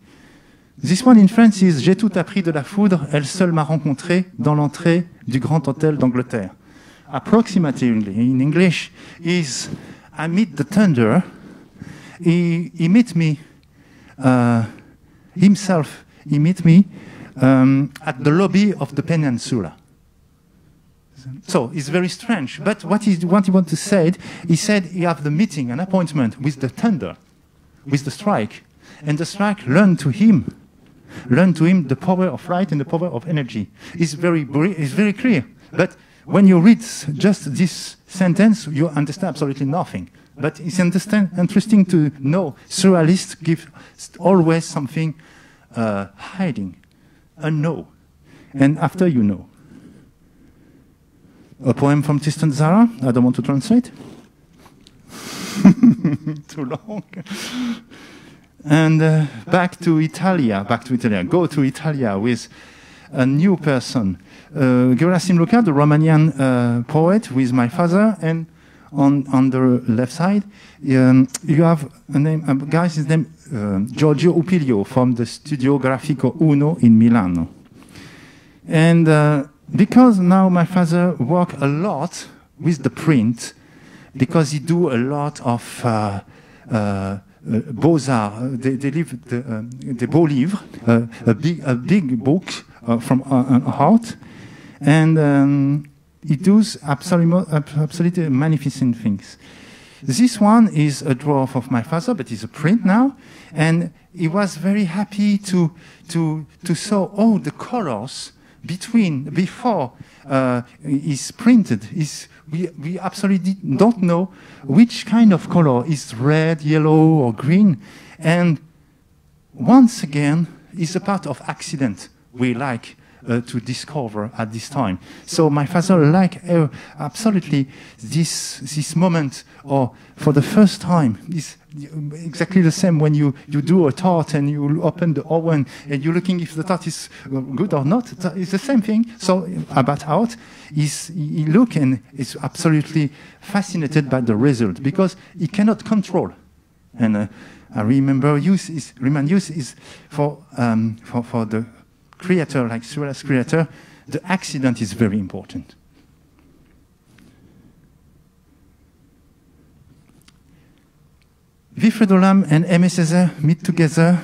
This one in France is J'ai tout appris de la foudre, elle seule m'a rencontré dans l'entrée du Grand Hôtel d'Angleterre. Approximately in English is I meet the thunder. He meet me himself. He meet me at the lobby of the Peninsula. So it's very strange. But what he wanted to say, he said he have the meeting, an appointment with the thunder, with the strike, and the strike learned to him the power of light and the power of energy. It's very clear. But when you read just this sentence, you understand absolutely nothing. But it's interesting to know surrealists give always something hiding, a no, and after you know. A poem from Tristan Tzara. I don't want to translate. Too long. And back to Italia. Go to Italia with a new person. Gerasim Luca, the Romanian poet, with my father, and on the left side, you have a name, a guy's name, Giorgio Upilio from the Studio Grafico Uno in Milano. And because now my father work a lot with the print, because he do a lot of Beaux-Arts, the Beaux Livres, a big book from art, and he does absolutely magnificent things. This one is a dwarf of my father, but it's a print now, and he was very happy to saw all the colors before is printed. We absolutely don't know which kind of color is red, yellow, or green, and once again, it's a part of accident we like to discover at this time. So my father liked absolutely this moment, or for the first time, is exactly the same when you do a tart and you open the oven and you're looking if the tart is good or not. It's the same thing. So about art, he look and is absolutely fascinated by the result, because he cannot control. And I remember use is for the creator, like surrealist creator, the accident is very important. Wilfred Olam and Aimé Césaire meet together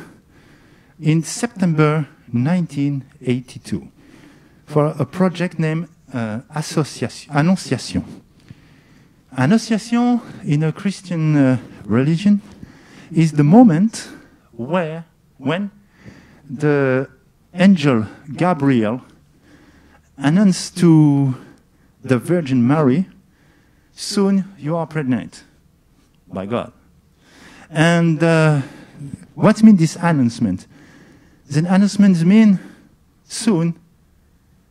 in September 1982 for a project named Annonciation. Annonciation in a Christian religion is the moment when the angel Gabriel announced to the Virgin Mary, soon you are pregnant by God. And what means this announcement? The announcement means soon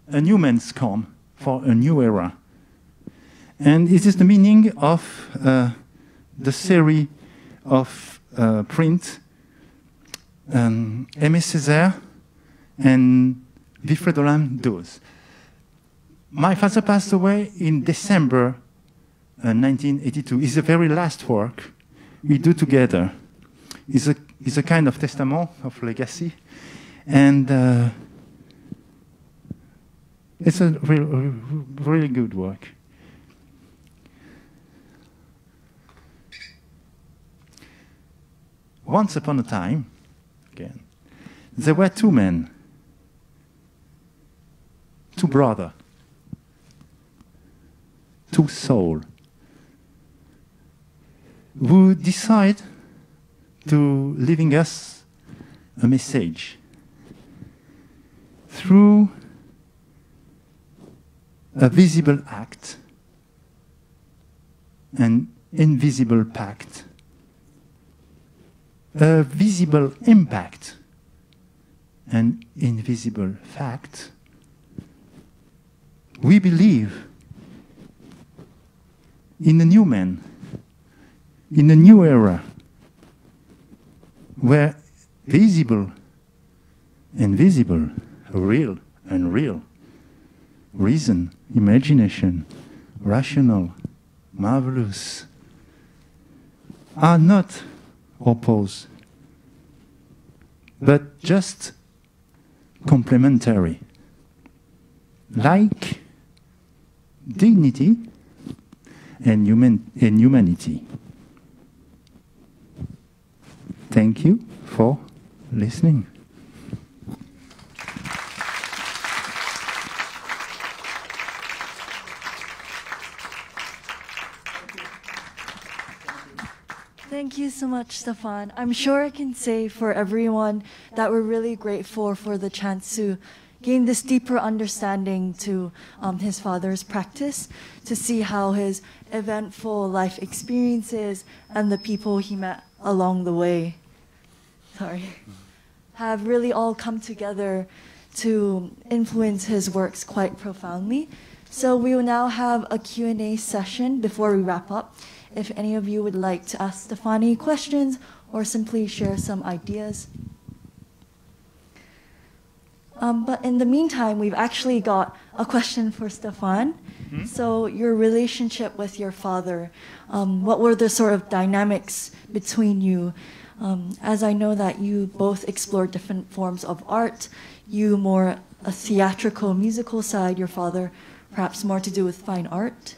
a new man's come for a new era. And it is the meaning of the series of print Aimé Césaire and Wilfred Olam does. My father passed away in December 1982. It's the very last work we do together. It's a kind of testament, of legacy. And It's a really good work. Once upon a time, again, there were two men, two brothers, two souls, who decide to leaving us a message through a visible act, an invisible pact, a visible impact, an invisible fact. We believe in a new man, in a new era, where visible, invisible, real, unreal, reason, imagination, rational, marvelous, are not opposed, but just complementary, like dignity and humanity. Thank you for listening. Thank you so much, Stefan. I'm sure I can say for everyone that we're really grateful for the chance to gain this deeper understanding to his father's practice, to see how his eventful life experiences and the people he met along the way, have really all come together to influence his works quite profoundly. So we will now have a Q&A session before we wrap up. If any of you would like to ask Stefan questions or simply share some ideas. But in the meantime, we've actually got a question for Stefan. Mm-hmm. So your relationship with your father, what were the sort of dynamics between you? As I know that you both explore different forms of art, you more a theatrical, musical side, your father perhaps more to do with fine art.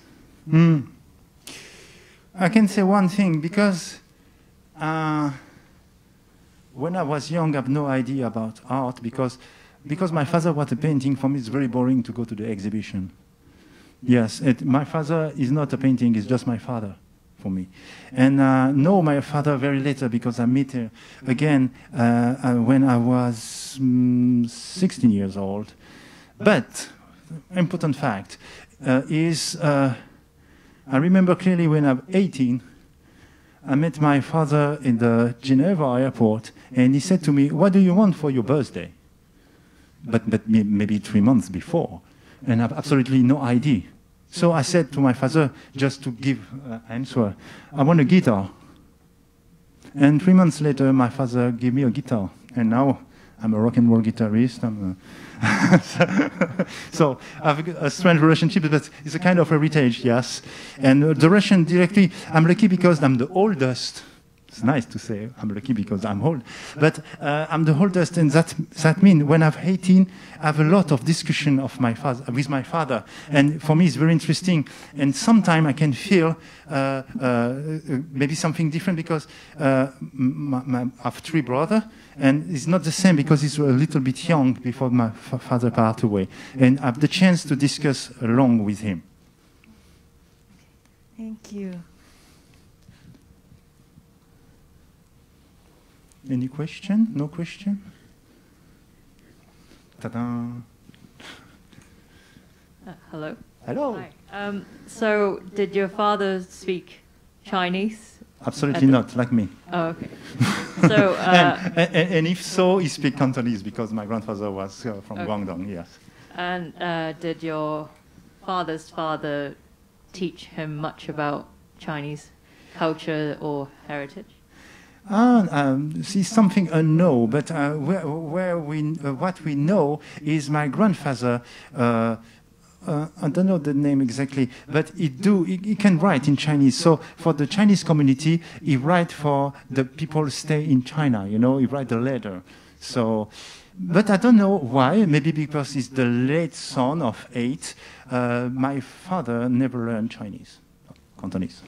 I can say one thing, because when I was young, I have no idea about art, because my father was a painting. For me, it's very boring to go to the exhibition. Yes, my father is not a painting, it's just my father for me. And know my father very later, because I met him again when I was 16 years old. But important fact is, I remember clearly when I'm 18, I met my father in the Geneva airport, and he said to me, "What do you want for your birthday?" But maybe 3 months before, and I have absolutely no idea. So I said to my father, just to give an answer, "I want a guitar." And 3 months later, my father gave me a guitar, and now I'm a rock and roll guitarist. So I have a strange relationship, but it's a kind of heritage, yes. And the Russian directly, I'm lucky because I'm the oldest. It's nice to say I'm lucky because I'm old, but I'm the oldest, and that means when I'm 18, I have a lot of discussion with my father, and for me it's very interesting. And sometimes I can feel maybe something different, because I have 3 brothers, and it's not the same because he's a little bit young before my father passed away, and I have the chance to discuss along with him. Thank you. Any question? No question? Ta-da! Hello. Hello. Hi. So, did your father speak Chinese? Absolutely not, like me. Oh, okay. So, and if so, he speaks Cantonese, because my grandfather was from Guangdong, yes. And did your father's father teach him much about Chinese culture or heritage? See, something unknown, but what we know is my grandfather, I don't know the name exactly, but he can write in Chinese. So for the Chinese community, he write for the people stay in China, he write the letter. So, but I don't know why. Maybe because he's the late son of 8. My father never learned Chinese, Cantonese.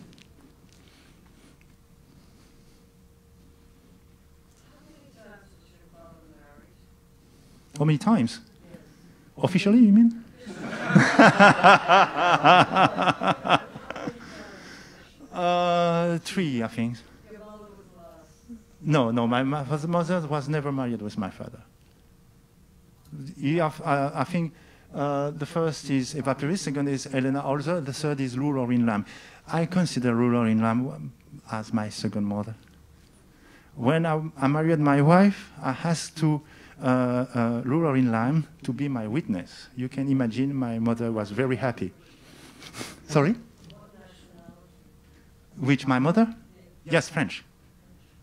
How many times? Officially, you mean? 3, I think. No, my mother was never married with my father. I think the first is Eva Peris, second is Elena Holzer, the third is Lou Laurin Lam. I consider Lou Laurin Lam as my second mother. When I married my wife, I asked to Lou Laurin Lam to be my witness. You can imagine my mother was very happy. Sorry? Which, my mother? Yes, French.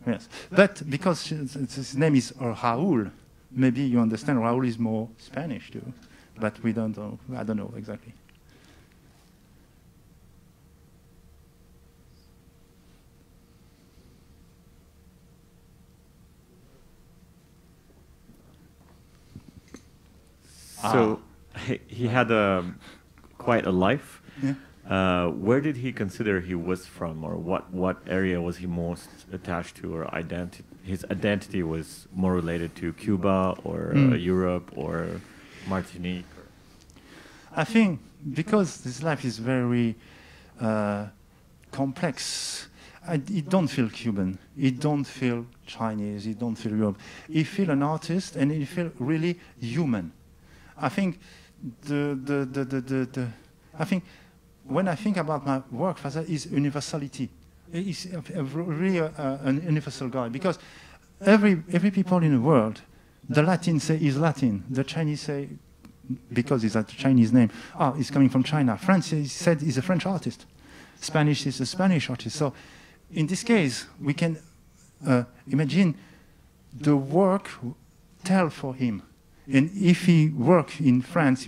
Yes. But because his name is Raoul, maybe you understand Raoul is more Spanish too. But we don't know. I don't know exactly. So he had quite a life. Yeah. Where did he consider he was from, or what area was he most attached to, or his identity was more related to Cuba or Europe or Martinique? I think because this life is very complex, he don't feel Cuban, he don't feel Chinese, he don't feel Europe. He feel an artist and he feel really human. I think I think when I think about my work, Father is universality. He's really an universal guy because every people in the world, the Latin say is Latin, the Chinese say because it's a Chinese name. He's coming from China. France said he's a French artist. Spanish is a Spanish artist. So in this case, we can imagine the work tell for him. And if he work in France,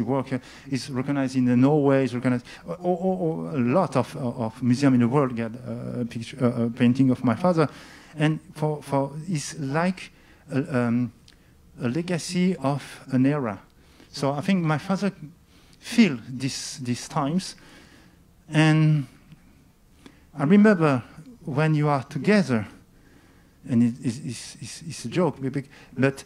is recognized in Norway, is recognized. A lot of museums in the world get a painting of my father, and for it's like a legacy of an era. So I think my father feel these times, and I remember when you are together, and it's a joke, but.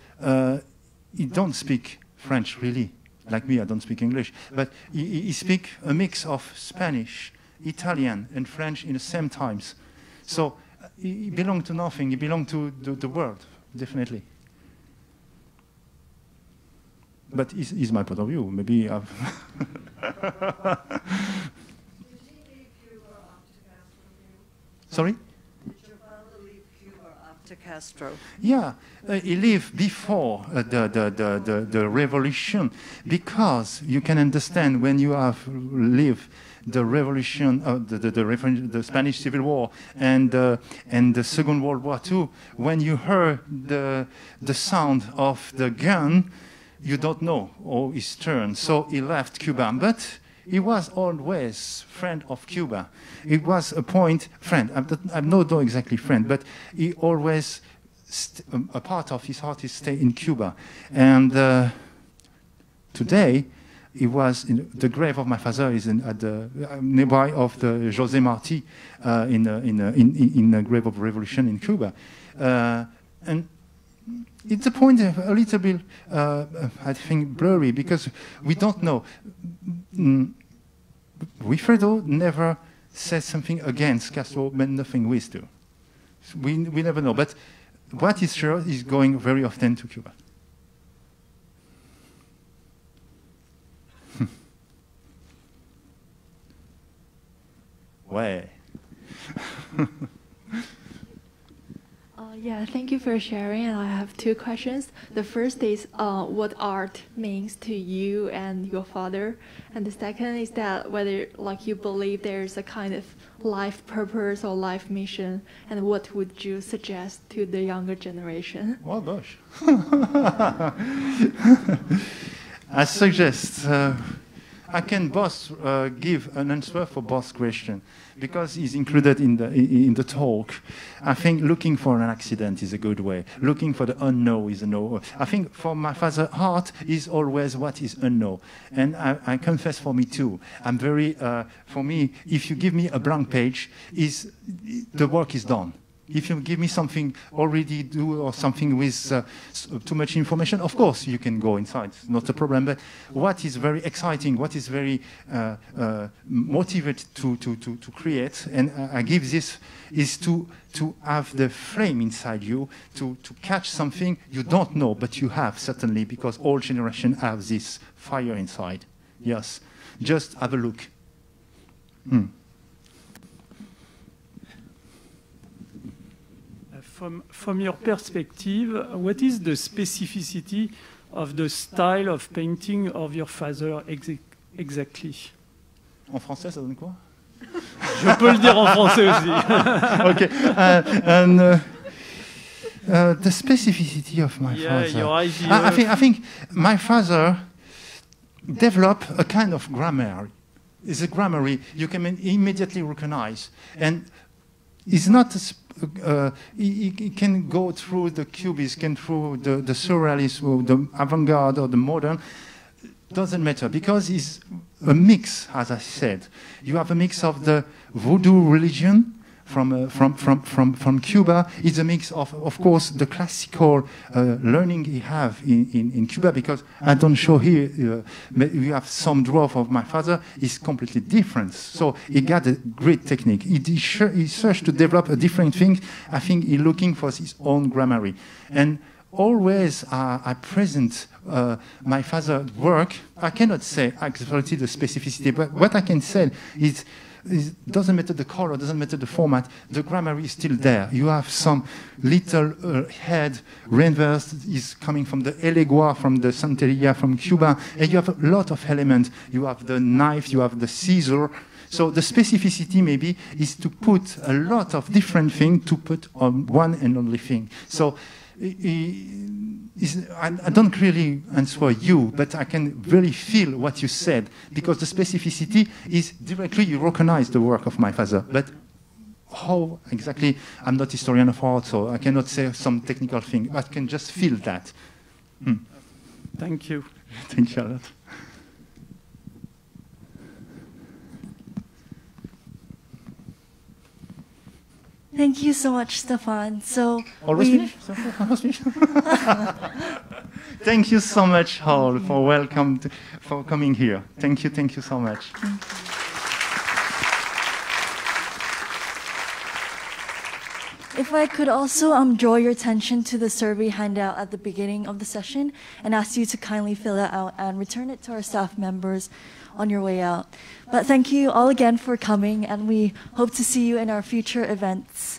He don't speak French really, like me. I don't speak English, but he speak a mix of Spanish, Italian, and French in the same times. So he belonged to nothing. He belonged to the world, definitely. But it's my point of view. Maybe I've. Sorry. Castro. Yeah, he lived before the revolution, because you can understand when you have lived the revolution, the Spanish Civil War and the Second World War II. When you heard the sound of the gun, you don't know all his turn. So he left Cuba, but he was always friend of Cuba. It was a point, friend. I'm not exactly friend, but he always, a part of his heart is stay in Cuba. And today, he was in the grave of my father is at the nearby of the José Martí in the grave of revolution in Cuba, and. It's a point a little bit, I think, blurry, because we don't know. Wilfredo never said something against Castro, but nothing with to. We never know. But what is sure is going very often to Cuba. Way. Yeah, thank you for sharing. And I have two questions. The first is what art means to you and your father, and the second is that whether like you believe there's a kind of life purpose or life mission, and what would you suggest to the younger generation? Oh gosh. I suggest I can both give an answer for both questions because it's included in the talk. I think looking for an accident is a good way. Looking for the unknown is a no. I think for my father, art is always what is unknown. And I confess for me too. I'm very, for me, if you give me a blank page, the work is done. If you give me something already do or something with too much information, of course you can go inside, it's not a problem. But what is very exciting, what is very motivated to create, and I give this, is to have the flame inside you, to catch something you don't know, but you have certainly, because all generations have this fire inside. Yes, just have a look. From your perspective, what is the specificity of the style of painting of your father exactly? En français, ça donne quoi? Je peux le dire en français aussi. Okay, and the specificity of my father. Your idea. I think my father developed a kind of grammar. It's a grammar you can immediately recognize, and it's not. He can go through the cubism, through the surrealism, or the avant-garde, or the modern. Doesn't matter, because it's a mix, as I said. You have a mix of the voodoo religion from Cuba. It's a mix of course, the classical learning he have in Cuba, because I don't show here, we have some dwarf of my father, is completely different. So he got a great technique. He searched to develop a different thing. I think he's looking for his own grammar. And always I present my father's work. I cannot say exactly the specificity, but what I can say is doesn't matter the color, doesn't matter the format, the grammar is still there. You have some little head reverse is coming from the Elegua, from the Santeria, from Cuba, and you have a lot of elements. You have the knife, you have the scissor. So the specificity maybe is to put a lot of different things to put on one and only thing. So I don't really answer you, but I can really feel what you said, because the specificity is directly you recognize the work of my father. But how exactly, I'm not historian of art, so I cannot say some technical thing, but I can just feel that. Thank you. Thank you, Charlotte. Thank you so much, Stefan. So Almost finished? Thank you so much, Hall, for coming here. Thank you so much. If I could also draw your attention to the survey handout at the beginning of the session and ask you to kindly fill it out and return it to our staff members on your way out. But thank you all again for coming, and we hope to see you in our future events.